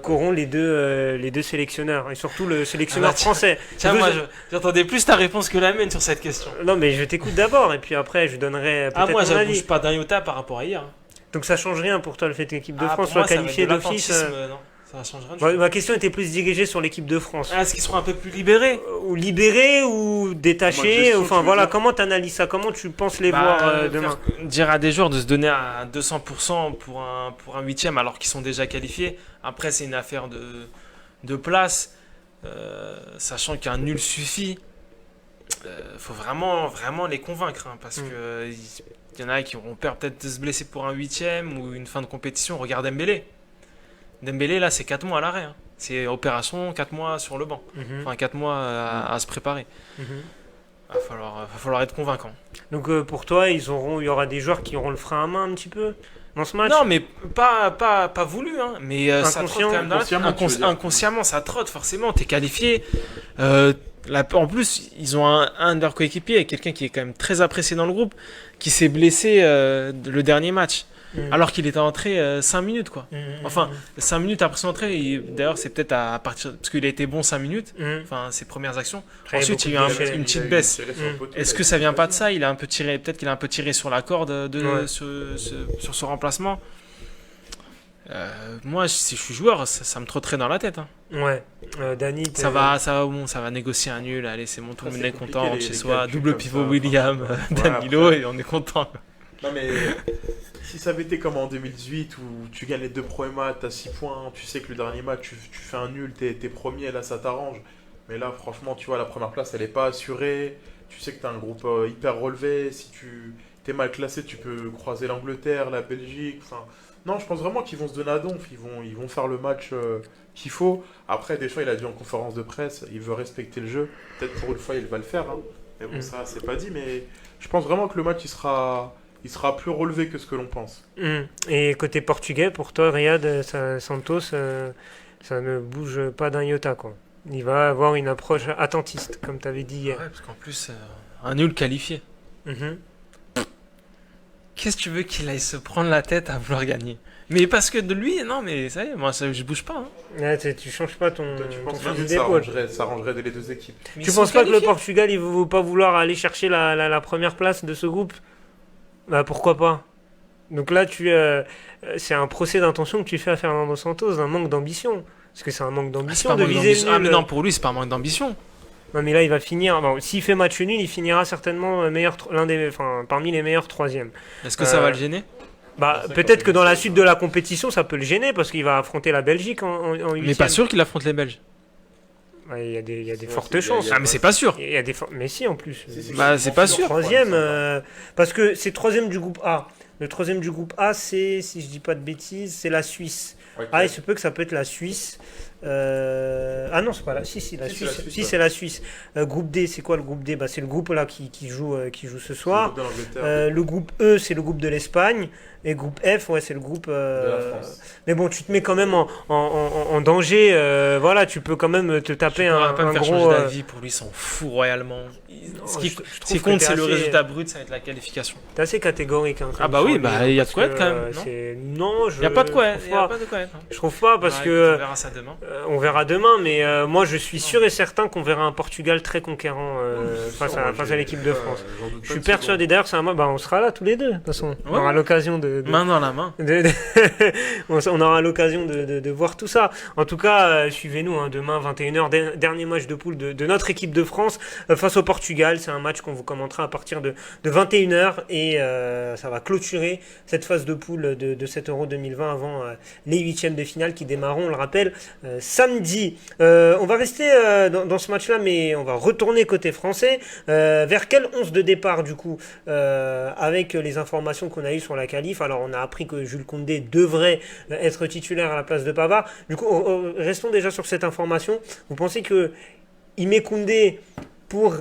qu'auront les deux sélectionneurs, et surtout le sélectionneur Ah bah tiens. français? Tiens, Vous- moi, j'entendais plus ta réponse que la mienne sur cette question. Non, mais je t'écoute d'abord, et puis après, je donnerai peut-être Ah, moi, mon ça avis. bouge pas d'un iota par rapport à hier. Hein. Donc ça change rien pour toi, le fait que l'équipe de Ah, France pour soit moi, ça va être qualifiée de d'office l'attentisme, non, ça va changer rien. du Ouais, tout. ma question était plus dirigée sur l'équipe de France. Ah, est-ce qu'ils seront un peu plus libérés? Ou libérés ou détachés, gestion, enfin tu veux voilà, dire comment t'analyses ça? Comment tu penses les Bah, voir demain? dire à des joueurs de se donner à 200% pour un huitième alors qu'ils sont déjà qualifiés. Après, c'est une affaire de place, sachant qu'un nul suffit. faut vraiment, vraiment les convaincre, hein, parce que il y en a qui auront peur peut-être de se blesser pour un huitième ou une fin de compétition. Regarde Dembélé. Dembélé, là, c'est 4 mois à l'arrêt. Hein. C'est opération, 4 mois sur le banc. Enfin, 4 mois à se préparer. Va falloir être convaincant. Donc pour toi, il y aura des joueurs qui auront le frein à main un petit peu dans ce match. Non, mais pas voulu, hein. Mais ça trotte quand même dans la tête. Inconsciemment, ça trotte, forcément. T'es qualifié. En plus, ils ont un de leurs coéquipiers, quelqu'un qui est quand même très apprécié dans le groupe, qui s'est blessé le dernier match. Alors qu'il était entré 5 minutes, quoi. Enfin, 5 minutes après son entrée, d'ailleurs, c'est peut-être à partir. Parce qu'il a été bon 5 minutes, enfin, ses premières actions. Ensuite, il y a eu une petite baisse. Est-ce que ça vient pas de ça? Peut-être qu'il a un peu tiré sur la corde sur ce remplacement. Moi, si je suis joueur, ça me trotterait dans la tête. Hein. Ouais. Dany, ça va négocier un nul. Allez, c'est bon, tout le monde est content chez soi. Double pivot William, Danilo, et on est content. Non, mais si ça avait été comme en 2018 où tu gagnes les 2 premiers matchs, t'as 6 points, tu sais que le dernier match, tu fais un nul, t'es premier, là ça t'arrange. Mais là, franchement, tu vois, la première place, elle est pas assurée. Tu sais que t'as un groupe hyper relevé. Si tu t'es mal classé, tu peux croiser l'Angleterre, la Belgique. Enfin, non, je pense vraiment qu'ils vont se donner à donf. Ils vont faire le match qu'il faut. Après, Deschamps, il a dit en conférence de presse, il veut respecter le jeu. Peut-être pour une fois, il va le faire. Hein. Mais bon, ça, c'est pas dit. Mais je pense vraiment que le match, il sera plus relevé que ce que l'on pense. Et côté portugais, pour toi, Riyad, Santos, ça ne bouge pas d'un iota, quoi. Il va avoir une approche attentiste, comme tu avais dit hier. Ouais, parce qu'en plus, un nul qualifié. Qu'est-ce que tu veux qu'il aille se prendre la tête à vouloir gagner? Mais parce que de lui, non, mais ça y est, moi, je bouge pas. Hein. Ouais, tu changes pas ton fusil d'épaule. Ça arrangerait les deux équipes. Mais tu penses pas que le Portugal, il ne va pas vouloir aller chercher la première place de ce groupe? Bah pourquoi pas? Donc là, c'est un procès d'intention que tu fais à Fernando Santos, un manque d'ambition. Parce que c'est un manque d'ambition de viser le nul. Mais non, pour lui, c'est pas un manque d'ambition. Non, mais là, il va finir. Bon, s'il fait match nul, il finira certainement parmi les meilleurs troisièmes. Est-ce que ça va le gêner? Peut-être que dans la suite de la compétition, ça peut le gêner parce qu'il va affronter la Belgique en 8e. Mais pas sûr qu'il affronte les Belges. Il y a des fortes chances. Mais c'est pas sûr. Mais si, en plus. C'est pas sûr. Troisième, parce que c'est troisième du groupe A. Le troisième du groupe A, c'est, si je dis pas de bêtises, c'est la Suisse. Il se peut que ça peut être la Suisse. Ah non, c'est pas la Suisse. Si, la Suisse. Si, c'est la Suisse. Groupe D, c'est quoi le groupe D? C'est le groupe là qui joue ce soir. Le groupe E, c'est le groupe de l'Espagne. Et groupe F, c'est le groupe de la France. Mais bon, tu te mets quand même en danger. Voilà, tu peux quand même te taper un pas me faire gros. Changer d'avis, pour lui, il s'en fout royalement. Ce qui compte, c'est le résultat brut, ça va être la qualification. T'es assez catégorique. Hein, ah bah oui, il y a de quoi être quand même. Il n'y a pas de quoi être. Je trouve pas parce que. On verra ça demain. On verra demain, mais moi je suis sûr et certain qu'on verra un Portugal très conquérant face à l'équipe de France. Je suis persuadé. D'ailleurs, c'est un match. On sera là tous les deux. De toute façon, on aura l'occasion de main dans la main. On aura l'occasion de voir tout ça. En tout cas, suivez-nous demain 21h, dernier match de poule de notre équipe de France face au Portugal. C'est un match qu'on vous commentera à partir de 21h et ça va clôturer cette phase de poule de cet Euro 2020 avant les huitièmes de finale qui démarreront, on le rappelle, samedi. On va rester dans ce match-là, mais on va retourner côté français. Vers quel 11 de départ du coup avec les informations qu'on a eues sur la qualif? Alors on a appris que Jules Koundé devrait être titulaire à la place de Pavard. Du coup, restons déjà sur cette information. Vous pensez que il met Koundé pour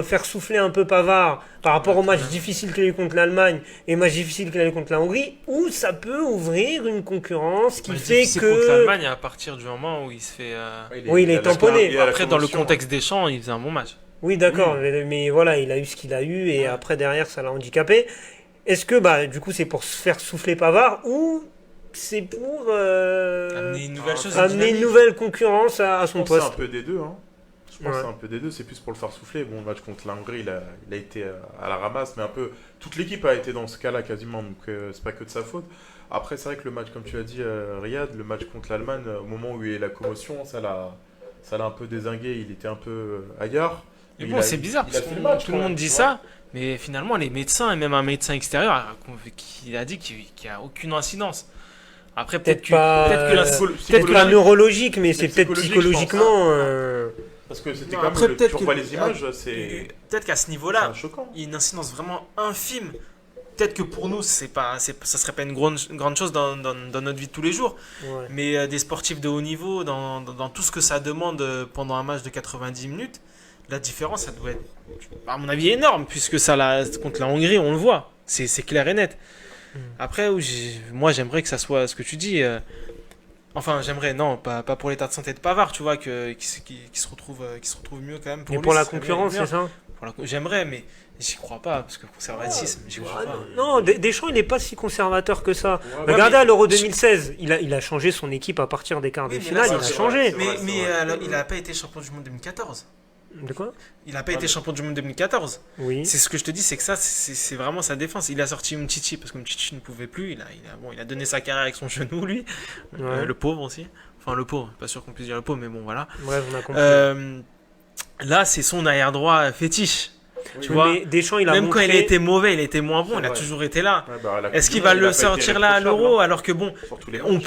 faire souffler un peu Pavard par rapport au match difficile qu'il a eu contre l'Allemagne et match difficile qu'il a eu contre la Hongrie, ou ça peut ouvrir une concurrence qui fait que... contre l'Allemagne à partir du moment où il se fait... il est tamponné. Après, dans le contexte des champs, il faisait un bon match. Oui, d'accord, mais voilà, il a eu ce qu'il a eu et après, derrière, ça l'a handicapé. Est-ce que, du coup, c'est pour se faire souffler Pavard ou c'est pour amener une nouvelle concurrence à son poste? C'est un peu des deux, hein. Je pense que c'est un peu des deux, c'est plus pour le faire souffler. Bon, le match contre la Hongrie, il a été à la ramasse, mais un peu toute l'équipe a été dans ce cas-là quasiment, donc c'est pas que de sa faute. Après, c'est vrai que le match, comme tu as dit, Riyad, le match contre l'Allemagne, au moment où il y a eu la commotion, ça l'a un peu dézingué, il était un peu ailleurs. Mais bon, c'est bizarre, parce que tout le monde dit ça, mais finalement, les médecins, et même un médecin extérieur, qui a dit qu'il n'y a aucune incidence. Après, peut-être pas neurologique, mais c'est peut-être psychologiquement. Parce que c'était Non, quand après, même, peut-être tu que- revois les images, c'est Peut-être qu'à ce niveau-là, choquant. il y a une incidence vraiment infime. Peut-être que pour nous, ça serait pas une grande chose dans notre vie de tous les jours. Ouais. Mais des sportifs de haut niveau, dans tout ce que ça demande pendant un match de 90 minutes, la différence, ça doit être, à mon avis, énorme, puisque contre la Hongrie, on le voit. C'est clair et net. Après, moi, j'aimerais que ça soit ce que tu dis. Enfin, j'aimerais, non, pas pour l'état de santé de Pavard, tu vois, qu'il se retrouve mieux quand même. Mais lui, pour la ce serait concurrence, bien. c'est ça? J'aimerais, mais j'y crois pas, parce que conservatisme, j'y crois pas. Non, Deschamps, il n'est pas si conservateur que ça. Ouais, Regardez mais- à l'Euro 2016, il a changé son équipe à partir des quarts de Oui, mais finale, là, il a c'est changé. vrai, Mais, c'est mais vrai. il n'a pas été champion du monde 2014. De quoi? Il n'a pas Ouais, été mais- champion du monde 2014. Oui. C'est ce que je te dis, c'est que ça, c'est vraiment sa défense. Il a sorti Umtiti parce que Umtiti ne pouvait plus. Il a donné sa carrière avec son genou, lui. Ouais. Le pauvre aussi. Enfin, le pauvre, pas sûr qu'on puisse dire le pauvre, mais bon, voilà. Bref, on a compris. Là, c'est son arrière droit fétiche. Oui, tu vois, Mais Deschamps, il a Même montré... quand il a été mauvais, il a été moins bon, C'est il a vrai. toujours été là. Ouais, bah, la Est-ce Coupe qu'il du va Monde, il a le pas été sortir là à irréprochable, l'Euro hein, alors que bon, sur tous les on, matchs.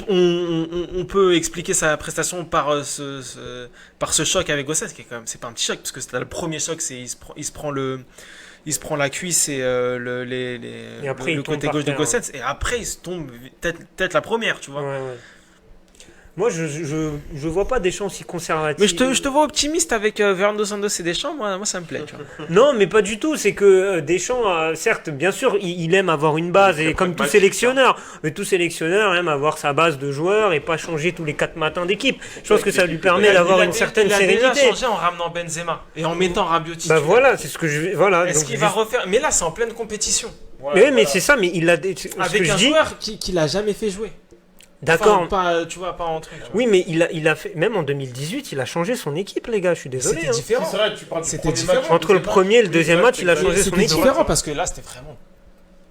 on peut expliquer sa prestation par ce choc avec Gossens, qui est quand même, c'est pas un petit choc, parce que c'était le premier choc, il se prend la cuisse et Et après, il le tombe côté par gauche de terre, Gossens, et après il se tombe tête la première, tu vois. Ouais, ouais. Moi, je vois pas Deschamps si conservatif. Mais je te vois optimiste avec Fernando Santos et Deschamps, moi ça me plaît, tu vois. Non, mais pas du tout. C'est que Deschamps, certes, bien sûr, il aime avoir une base, Il est et comme tout pragmatique, sélectionneur. Mais tout sélectionneur aime avoir sa base de joueurs et pas changer tous les 4 matins d'équipe. Je pense que ça lui permet d'avoir une certaine Il a déjà sérénité. changé en ramenant Benzema et en mettant Rabiot Bah titulaire. voilà, c'est ce que je... Voilà. Est-ce donc qu'il va juste- refaire? Mais là, c'est en pleine compétition. Mais c'est ça, mais il a... Ce que Avec je un dis... joueur qui l'a jamais fait jouer. D'accord. Enfin, pas, tu vois, pas en truc. tu vois. Oui, mais il a fait... Même en 2018, il a changé son équipe, les gars. Je suis désolé. C'était hein. différent. C'est vrai, tu parles du C'était premier différent. match, Entre le premier et le deuxième match, il a changé son C'était équipe. différent parce que là, c'était vraiment.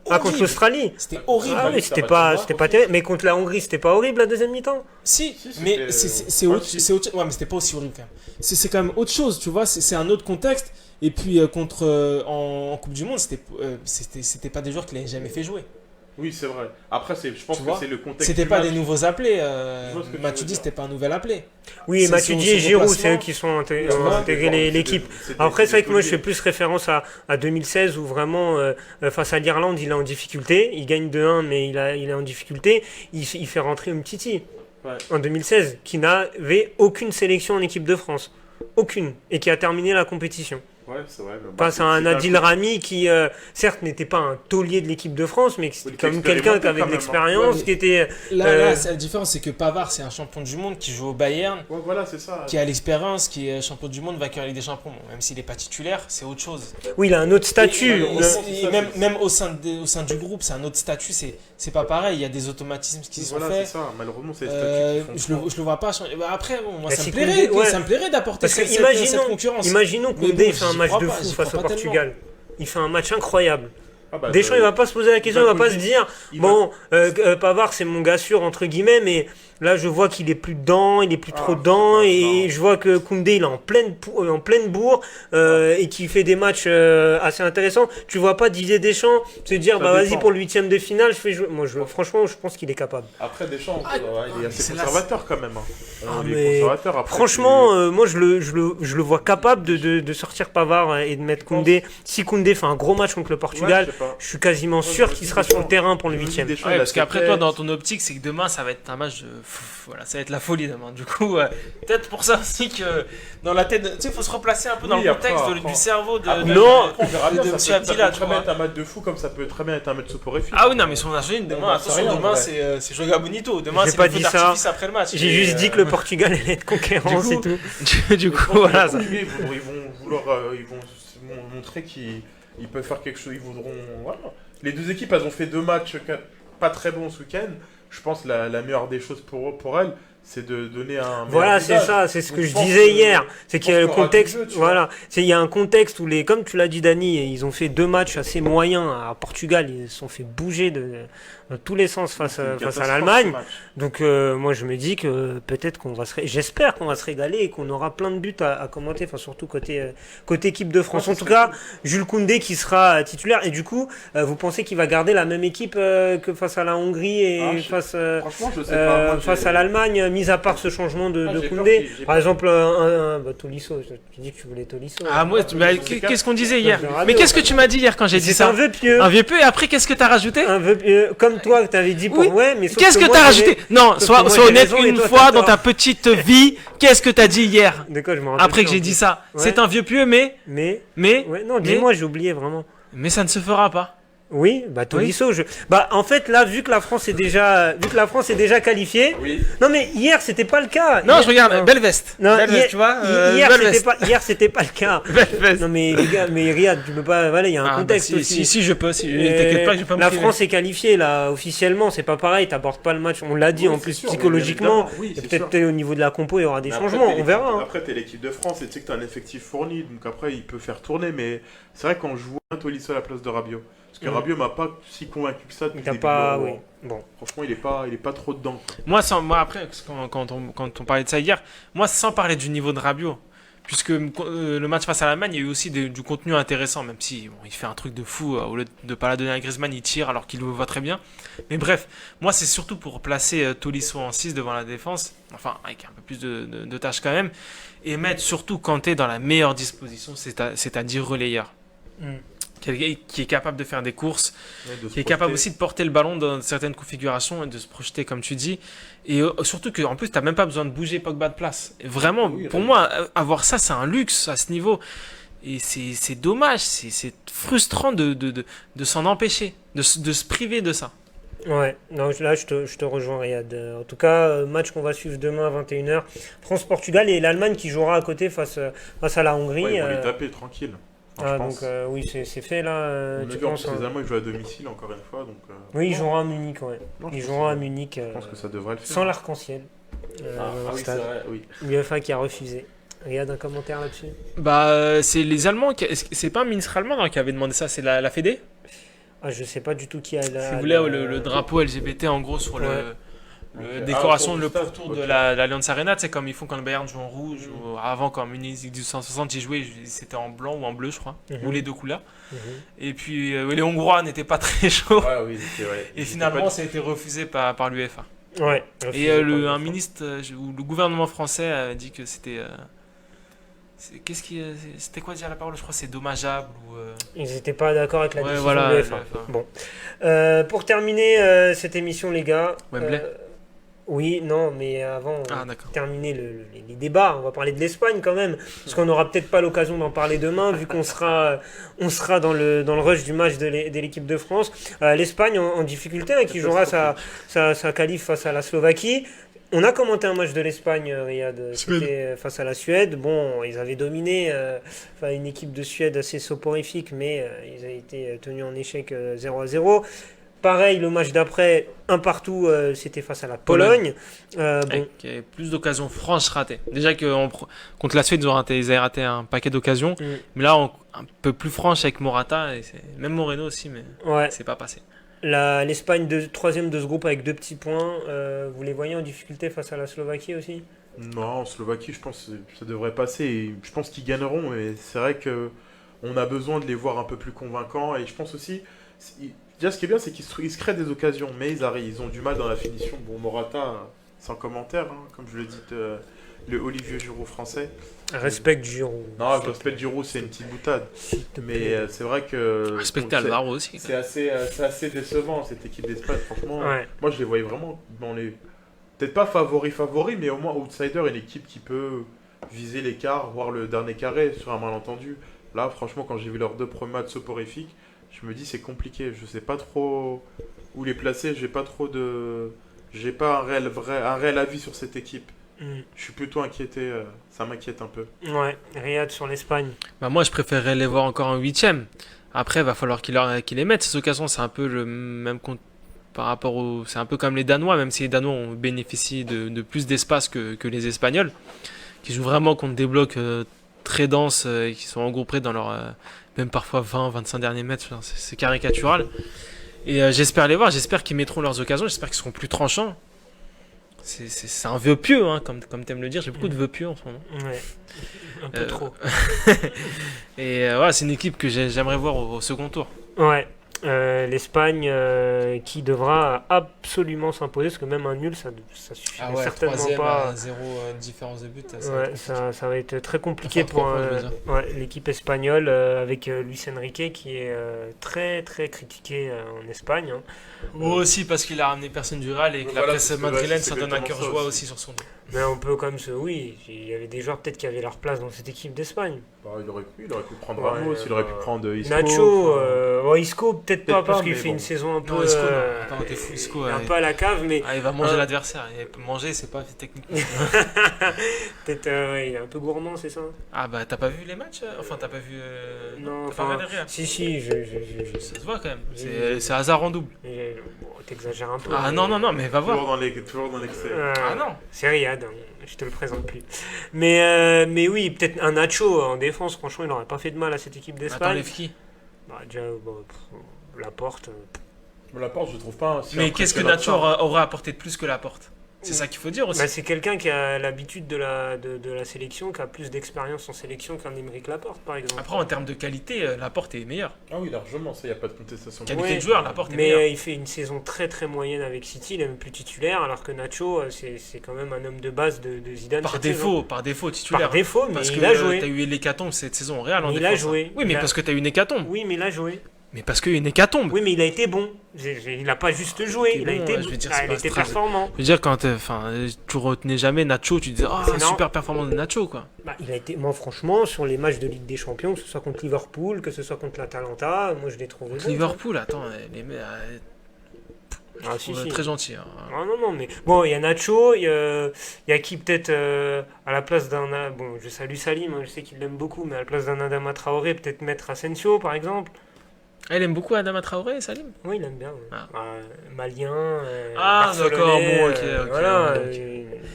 Ah, contre horrible. l'Australie. C'était horrible. Ah oui, c'était pas terrible. Mais contre la Hongrie, c'était pas horrible la deuxième mi-temps. Si, Si, mais c'était- c'est autre. Ouais, mais c'était pas aussi horrible quand même. C'est quand même autre chose, tu vois. C'est un autre contexte. Et puis en Coupe du Monde, c'était pas des joueurs qui l'avaient jamais fait jouer. Oui, c'est vrai. Après, je pense Tu que vois, c'est le contexte. C'était du pas match. des nouveaux appelés. Je vois ce que tu veux Matuidi, dire. c'était pas un nouvel appelé. Oui, C'est Matuidi son et Giroud, remplacement. c'est eux qui sont Tu vois, intégrés l'équipe. Après, c'est vrai que moi, je fais plus référence à 2016 où vraiment, face à l'Irlande, il est en difficulté. Il gagne 2-1, mais il est en difficulté. Il fait rentrer Umtiti Ouais. en 2016, qui n'avait aucune sélection en équipe de France. Aucune. Et qui a terminé la compétition. Ouais, c'est vrai. mais bah, Face à un Adil Rami qui, certes, n'était pas un taulier de l'équipe de France, mais qui Oui, était qui comme quelqu'un qui expérimenté avait quand de même, hein. l'expérience, Ouais, qui était... Là, la différence, c'est que Pavard, c'est un champion du monde qui joue au Bayern, Ouais, voilà, c'est ça. qui a l'expérience, qui est champion du monde, vainqueur avec des champions. Bon, même s'il n'est pas titulaire, c'est autre chose. Oui, il a un autre statut. Et Ouais, c'est ça, même, c'est- même au sein du groupe, c'est un autre statut, c'est pas pareil. Il y a des automatismes qui sont Voilà, c'est faits. ça. Malheureusement, c'est les statuts qui font. Je le vois pas changer. Bah, après, bon, moi, Bah, ça si me plairait, Koundé- ouais. ça me plairait d'apporter Parce que cette concurrence. imaginons Mais Koundé bon, il fait un j'y match crois de pas, fou j'y face crois au pas Portugal. Il fait un match incroyable. Ah bah, Deschamps, il va pas se poser la question, il va pas se dire il bon, Pavard c'est mon gars sûr entre guillemets, mais là je vois qu'il est plus dedans, il est plus trop Ah, dedans, c'est pas- et non. je vois que Koundé il est en pleine bourre et qu'il fait des matchs assez intéressants. Tu vois pas Didier Deschamps se dire Ça bah vas-y dépend. pour le 8e de finale, je fais jouer. Moi franchement je pense qu'il est capable. Après, Deschamps, Ah, il est mais assez c'est là, conservateur quand même. Ah, Il est mais conservateur. Après, Franchement, moi je le vois capable de sortir Pavard et de mettre Koundé. Si Koundé fait un gros match contre le Portugal, je suis quasiment sûr qu'il sera sur le terrain pour le 8e. Ouais, parce qu'après toi dans ton optique c'est que demain ça va être un match de voilà, ça va être la folie demain. Du coup peut-être pour ça aussi que dans la tête tu sais faut se replacer un peu dans Oui, le après, contexte après. du cerveau de Non. On verra bien. de Ça Monsieur peut Abdillah, tu très bien vois. être un match de fou comme ça peut très bien être un match soporifique. Ah oui non mais son Argentine On demain en attention sait rien, demain ouais. c'est Joga Bonito demain J'ai c'est pas le feu dit ça. d'artifice après le match. J'ai Et, juste dit que le Portugal allait être conquérant, du c'est coup- tout. du coup voilà ça. Ils vont vouloir montrer qu'ils peuvent faire quelque chose. Ils voudront. Voilà. Les deux équipes, elles ont fait deux matchs pas très bons ce week-end. Je pense que la meilleure des choses pour elles, c'est de donner un. Voilà, meilleur c'est visage. ça, c'est ce Donc, que je je pense disais que- hier. C'est qu'il y a le qu'il y aura contexte, du jeu, tu vois. voilà. Il y a un contexte où comme tu l'as dit Dani, ils ont fait deux matchs assez moyens à Portugal. Ils se sont fait bouger dans tous les sens face C'est une à catastrophe, l'Allemagne. ce match. Donc moi je me dis que peut-être qu'on va j'espère qu'on va se régaler et qu'on aura plein de buts à commenter, enfin surtout côté équipe de France. Ouais, En ça tout serait cas, Jules Koundé qui sera titulaire, et du coup vous pensez qu'il va garder la même équipe que face à la Hongrie et Ah, face Franchement, je sais pas. Moi, face à l'Allemagne, mis à part ce changement de j'ai peur Koundé. qu'il- j'ai Par peur. exemple, Tolisso. Tu dis que tu voulais Tolisso. Ah, moi, qu'est-ce qu'on disait hier? Rabiot. Mais qu'est-ce que tu m'as dit hier quand j'ai dit C'est ça? un vœu pieux. Un vieux peu, et après, qu'est-ce que t'as rajouté? Un vœu pieux. Comme toi, que t'avais dit pour Oui. ouais, mais sauf Qu'est-ce que moi, t'as j'avais- rajouté? Non, sauf que sois moi, j'ai honnête raison et une toi, fois t'as dans tort. ta petite vie. Qu'est-ce que t'as dit hier? De quoi je me rappelle Après que plus j'ai en dit plus. ça. Ouais. C'est un vieux pieux, mais Ouais, non, dis-moi, j'ai oublié vraiment. ça ne se fera pas. Oui, Tolisso, en fait, là, vu que la France est déjà qualifiée. Oui. Non, mais hier, c'était pas le cas. Non, Hier- je regarde, belle veste. Non, Belle hier, veste, tu vois. hier, c'était pas le cas. Belle veste. Non, mais les gars, mais Riyad, tu peux pas. Voilà, il y a un Ah, contexte bah, aussi. si, je peux. T'inquiète pas, je vais pas me La priver. France est qualifiée, là, officiellement, c'est pas pareil, t'abordes pas le match. On l'a dit Oui, en c'est plus, sûr, mais psychologiquement. évidemment, oui, Et c'est peut-être sûr. au niveau de la compo, il y aura des Mais après, changements, t'es on verra. l'équipe- Hein. Après, t'es l'équipe de France et tu sais que t'as un effectif fourni, donc après, il peut faire tourner. Mais c'est vrai, quand je vois Tolisso à la place de Rabiot, parce que Mhm. Rabiot m'a pas si convaincu que ça. depuis T'as le début pas. de Oui. l'Euro. Bon. Franchement, il est pas trop dedans, quoi. Moi, après, quand on parlait de ça hier, moi, sans parler du niveau de Rabiot, puisque le match face à l'Allemagne, il y a eu aussi du contenu intéressant, même si bon, il fait un truc de fou, au lieu de ne pas la donner à Griezmann, il tire alors qu'il le voit très bien. Mais bref, moi, c'est surtout pour placer Tolisso en 6 devant la défense, enfin, avec un peu plus de tâches quand même, et mettre surtout Kanté dans la meilleure disposition, c'est-à-dire relayeur. Mm. Qui est capable de faire des courses, Ouais, de se qui est capable projeter. aussi de porter le ballon dans certaines configurations et de se projeter comme tu dis. Et surtout qu'en plus, tu n'as même pas besoin de bouger Pogba de place. Et vraiment, Oui, pour oui. moi, avoir ça, c'est un luxe à ce niveau. Et c'est dommage, c'est frustrant de s'en empêcher, de se priver de ça. Ouais, non, là je te rejoins Riyad. En tout cas, match qu'on va suivre demain à 21h. France-Portugal et l'Allemagne qui jouera à côté face à la Hongrie. Ouais, ils vont les taper tranquille. Enfin, je pense. Donc oui, c'est fait là, On a tu vu en plus, penses. les Allemands ils jouent à domicile encore une fois. Donc, Oui, ils non, joueront à Munich, ouais. non, je Ils pense joueront que- à Munich Je pense que ça devrait le faire. sans l'arc-en-ciel. Ah, Dans leur oui, c'est stade. vrai, oui. l'UEFA qui a refusé. Riyad, un commentaire là-dessus? C'est les Allemands, c'est pas un ministre allemand non, qui avait demandé ça, c'est la Fédé. Ah, je sais pas du tout qui a la. Si vous voulez, le drapeau LGBT en gros sur Ouais. le Ok. décoration, Ah, le autour du pourtour stade, de ok. l'Allianz Arena, c'est comme ils font quand le Bayern joue en rouge, ou avant quand Munich 1860 y jouait, c'était en blanc ou en bleu je crois, Mhm. ou les deux couleurs. Mhm. Et puis les Hongrois n'étaient pas très chauds, Ouais, oui, c'est vrai. et finalement ça a été refusé par l'UEFA. Ouais. Et refusé par un l'UEFA. ministre, ou le gouvernement français a dit que c'était... c'était quoi déjà la parole? Je crois que c'est dommageable ou... Ils n'étaient pas d'accord avec la Ouais, décision voilà, de l'UEFA. l'UEFA. Bon. Pour terminer cette émission, les gars. Wembley. Oui, non, mais avant Ah d'accord. terminer les débats, on va parler de l'Espagne quand même, parce qu'on n'aura peut-être pas l'occasion d'en parler demain, vu qu'on sera dans le rush du match de l'équipe de France. L'Espagne en difficulté, hein, qui jouera sa qualif face à la Slovaquie. On a commenté un match de l'Espagne, Riyad, c'était face à la Suède. Bon, ils avaient dominé une équipe de Suède assez soporifique, mais ils avaient été tenus en échec 0-0. Pareil, le match d'après, un partout, c'était face à la Pologne. Bon, Avec plus d'occasions franches ratées. Déjà que contre la Suède, ils avaient raté un paquet d'occasions. Mm. Mais là, un peu plus franche avec Morata, et même Moreno aussi, mais ouais. c'est pas passé. L'Espagne, troisième de ce groupe avec 2 petits points. Vous les voyez en difficulté face à la Slovaquie aussi? Non, en Slovaquie, je pense que ça devrait passer. Et je pense qu'ils gagneront, mais c'est vrai que on a besoin de les voir un peu plus convaincants. Et je pense aussi, déjà, ce qui est bien, c'est qu'ils se créent des occasions, mais ils ont du mal dans la finition. Bon, Morata, sans commentaire, hein, comme je le dis, le Olivier Giroud français. Respecte Giroud. Non, je respecte Giroud, c'est une petite boutade. Mais c'est vrai que Respectez Alvaro aussi. c'est assez décevant cette équipe d'Espagne. Franchement, Ouais. moi je les voyais vraiment dans les. Peut-être pas favoris, mais au moins outsider, une équipe qui peut viser l'écart, voire le dernier carré sur un malentendu. Là, franchement, quand j'ai vu leurs 2 premiers matchs soporifiques, je me dis c'est compliqué. Je sais pas trop où les placer. J'ai pas un réel avis sur cette équipe. Mm. Je suis plutôt inquiété. Ça m'inquiète un peu. Ouais, Riyad sur l'Espagne. Bah, moi, je préférerais les voir encore en 8ème. Après, il va falloir qu'ils les mettent. Ces occasions, c'est un peu le même compte par rapport au. C'est un peu comme les Danois, même si les Danois ont bénéficié de plus d'espace que les Espagnols, qui jouent vraiment contre des blocs très denses et qui sont engouffrés dans leur. Même parfois 20-25 derniers mètres. Enfin, c'est caricatural. Et j'espère les voir, j'espère qu'ils mettront leurs occasions, j'espère qu'ils seront plus tranchants. C'est un vœu pieux, hein, comme t'aimes le dire. J'ai beaucoup de vœux pieux en ce moment. Ouais. Un peu trop. Et voilà, c'est une équipe que j'aimerais voir au second tour. Ouais. L'Espagne qui devra absolument s'imposer, parce que même un nul, ça suffirait Ah ouais, certainement troisième pas. à 0 différence de but. Ouais, ça va être très compliqué Enfin, pour 3 points, je veux dire. l'équipe espagnole avec Luis Enrique qui est très très critiqué en Espagne. Hein. Moi aussi, parce qu'il a ramené personne du Real et que la Voilà, presse c'est ce que- madrilène, c'est ça donne un exactement cœur ça joie aussi. aussi sur son dos. Mais on peut comme se. Oui, il y avait des joueurs peut-être qui avaient leur place dans cette équipe d'Espagne. Bah, il aurait pu prendre Ouais, Ramos, il aurait pu prendre Isco. Nacho, enfin, Isco peut-être peut-être pas parce pas, qu'il mais fait bon. une saison un peu. Non, Isco, non. Attends, t'es fou, Isco. un Ouais. peu à la cave, mais Ah, il va manger Ah. l'adversaire. Et manger, c'est pas technique. peut-être il est un peu gourmand, c'est ça? Ah bah, t'as pas vu les matchs? Enfin, t'as pas vu. Non, T'as pas enfin, regardé rien. Si, ça Ça se voit quand même. Oui. C'est hasard en double. Bon, t'exagères un peu. Ah mais- non, mais va voir. toujours dans l'excès. Ah non. C'est Riyad, hein, je te le présente plus. Mais oui, peut-être un Nacho en défense, franchement, il n'aurait pas fait de mal à cette équipe Attends, d'Espagne. les qui? Bah, déjà, bon, la porte. La porte, je trouve pas. si Mais qu'est-ce que impressionnant Nacho ça. aurait apporté de plus que la porte? C'est ça qu'il faut dire aussi. Bah, c'est quelqu'un qui a l'habitude de la sélection, qui a plus d'expérience en sélection qu'un Émeric Laporte, par exemple. Après, en termes de qualité, la porte est meilleure. Ah oui, largement, ça, il n'y a pas de contestation. Qualité Ouais, de joueur, la porte est Mais meilleure. il fait une saison très très moyenne avec City, il est même plus titulaire, alors que Nacho, c'est quand même un homme de base de Zidane. Par cette saison. défaut, titulaire. Par défaut, mais Parce il que a joué. t'as eu l'hécatombe cette saison au Real en Mais il défense. a joué. Oui, mais Il a- parce que t'as eu une hécatombe. Oui, mais il a joué. Mais parce qu'il y a une hécatombe. Oui, mais il a été bon. Il n'a pas juste joué, Ok, il a bon, été, ouais, je veux dire, ah, c'est il pas était très- performant. Je veux dire, quand tu retenais jamais Nacho, tu disais, ah, C'est non. super performmance de Nacho, quoi. Bah, il a été, moi franchement, sur les matchs de Ligue des Champions, que ce soit contre Liverpool, que ce soit contre l'Atalanta, moi je l'ai trouvé bon. Liverpool, attends, les mecs, Ah, si, si. très gentil. Hein. Ah, non, mais bon, il y a Nacho, il y a qui peut-être à la place d'un. Bon, je salue Salim, hein, je sais qu'il l'aime beaucoup, mais à la place d'un Adama Traoré, peut-être mettre Asensio par exemple. Elle aime beaucoup Adama Traoré, Salim. Oui, il aime bien. Ouais. Ah. Malien. Ah, Barcelonais, d'accord, bon, ok, voilà, ok.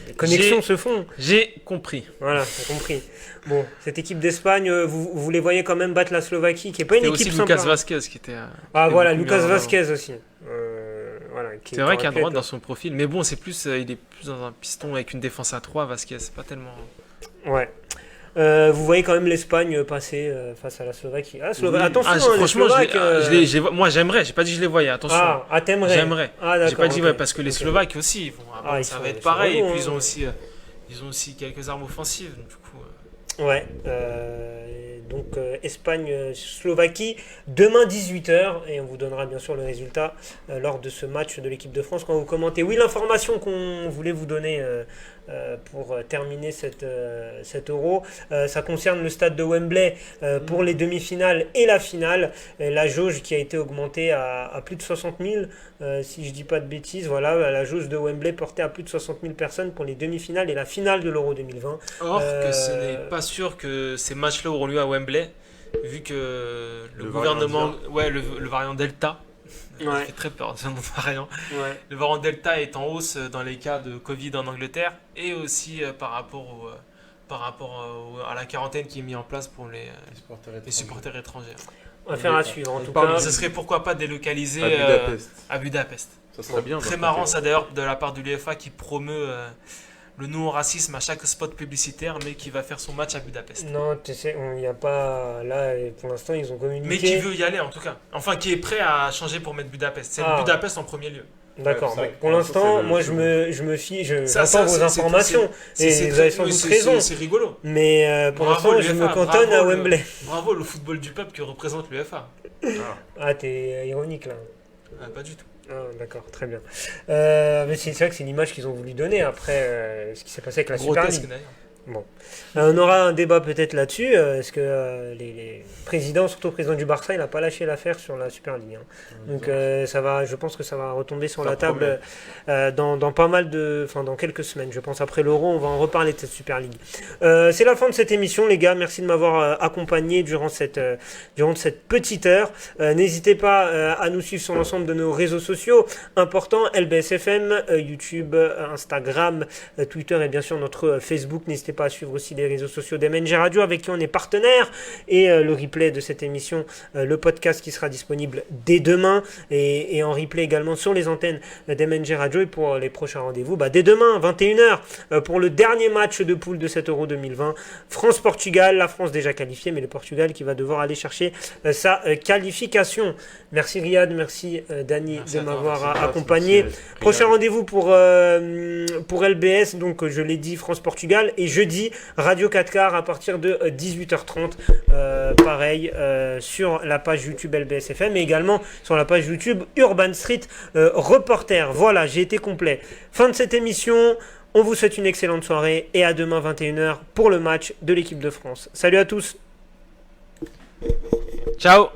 les connexions se font. J'ai compris. Voilà, t'as compris. Bon, cette équipe d'Espagne, vous les voyez quand même battre la Slovaquie, qui est pas une Et équipe aussi sympa. Lucas Vasquez qui était. Ah qui voilà, est beaucoup Lucas mis en avant. Vasquez aussi. Voilà, C'est vrai qu'il y a aurait pu droite être- dans son profil, mais bon, c'est plus, il est plus dans un piston avec une défense à 3, Vasquez, c'est pas tellement. Ouais. Vous voyez quand même l'Espagne passer face à la Slovaquie. Ah, Oui. Attention, Ah, hein, les franchement, Slovaques, moi j'aimerais, j'ai pas dit je les voyais, attention. t'aimerais. J'aimerais. Ah, J'ai d'accord. pas dit ok. ouais, parce que les Ok. Slovaques aussi, ils vont, Ah, ça ils va sont- être ils sont pareil, et relous, puis hein. ils ont aussi quelques armes offensives, donc, du coup. Ouais. Donc Espagne-Slovaquie, demain 18h, et on vous donnera bien sûr le résultat lors de ce match de l'équipe de France quand vous commentez. Oui, l'information qu'on voulait vous donner pour terminer cet Euro, ça concerne le stade de Wembley pour les demi-finales et la finale. La jauge qui a été augmentée à plus de 60 000, si je dis pas de bêtises. Voilà, la jauge de Wembley portée à plus de 60 000 personnes pour les demi-finales et la finale de l'Euro 2020. Or, que ce Euh, n'est pas sûr que ces matchs-là auront lieu à Wembley, vu que le Le gouvernement, le variant Delta, ça Ouais. fait très peur, ce nom de variant. Ouais. Le variant Delta est en hausse dans les cas de Covid en Angleterre et aussi par rapport à la quarantaine qui est mise en place pour les supporters étrangers. Affaire à suivre en On tout parle cas. de- Ce serait pourquoi pas délocaliser À Budapest. à Budapest. Ça serait bien. Très marrant ça d'ailleurs de la part de l'UEFA qui promeut le non-racisme à chaque spot publicitaire mais qui va faire son match à Budapest. Non, tu sais, il n'y a pas. Là, pour l'instant, ils ont communiqué. Mais qui veut y aller en tout cas. Enfin qui est prêt à changer pour mettre Budapest. C'est Ah. Budapest en premier lieu. D'accord, Ouais, mais ça, pour ça, l'instant, c'est le moi, second. je me fie. Ça, J'attends vos c'est- informations. Et vous avez sans doute raison. C'est rigolo. Mais pour Bravo, l'instant, je me l'UEFA, cantonne bravo, à Wembley. Bravo le football du peuple que représente l'UEFA. Ah, t'es ironique là. Pas du tout. Ah, d'accord, très bien. Mais c'est vrai que c'est l'image qu'ils ont voulu donner après ce qui s'est passé avec la Super Grotesque League. d'ailleurs. On aura un débat peut-être là-dessus. Est-ce que les présidents, surtout le président du Barça, il n'a pas lâché l'affaire sur la Super League, hein. Donc je pense que ça va retomber sur Ça la table dans pas mal dans quelques semaines. Je pense après l'Euro, on va en reparler de cette Super League. C'est la fin de cette émission, les gars. Merci de m'avoir accompagné durant cette petite heure. N'hésitez pas à nous suivre sur l'ensemble de nos réseaux sociaux importants, LBSFM, YouTube, Instagram, Twitter et bien sûr notre Facebook. N'hésitez n'hésitez pas à suivre aussi les réseaux sociaux d'MNG Radio avec qui on est partenaire et le replay de cette émission, le podcast qui sera disponible dès demain et en replay également sur les antennes d'MNG Radio. Et pour les prochains rendez-vous, dès demain 21h pour le dernier match de poule de cet Euro 2020, France-Portugal, la France déjà qualifiée mais le Portugal qui va devoir aller chercher sa qualification. Merci Riyad, merci Dani de m'avoir accompagné. Prochain rendez-vous pour LBS, donc je l'ai dit, France-Portugal, et jeudi Radio 4 quarts à partir de 18h30, pareil sur la page YouTube LBSFM et également sur la page YouTube Urban Street Reporter. Voilà, j'ai été complet. Fin de cette émission, on vous souhaite une excellente soirée et à demain 21h pour le match de l'équipe de France. Salut à tous. Ciao.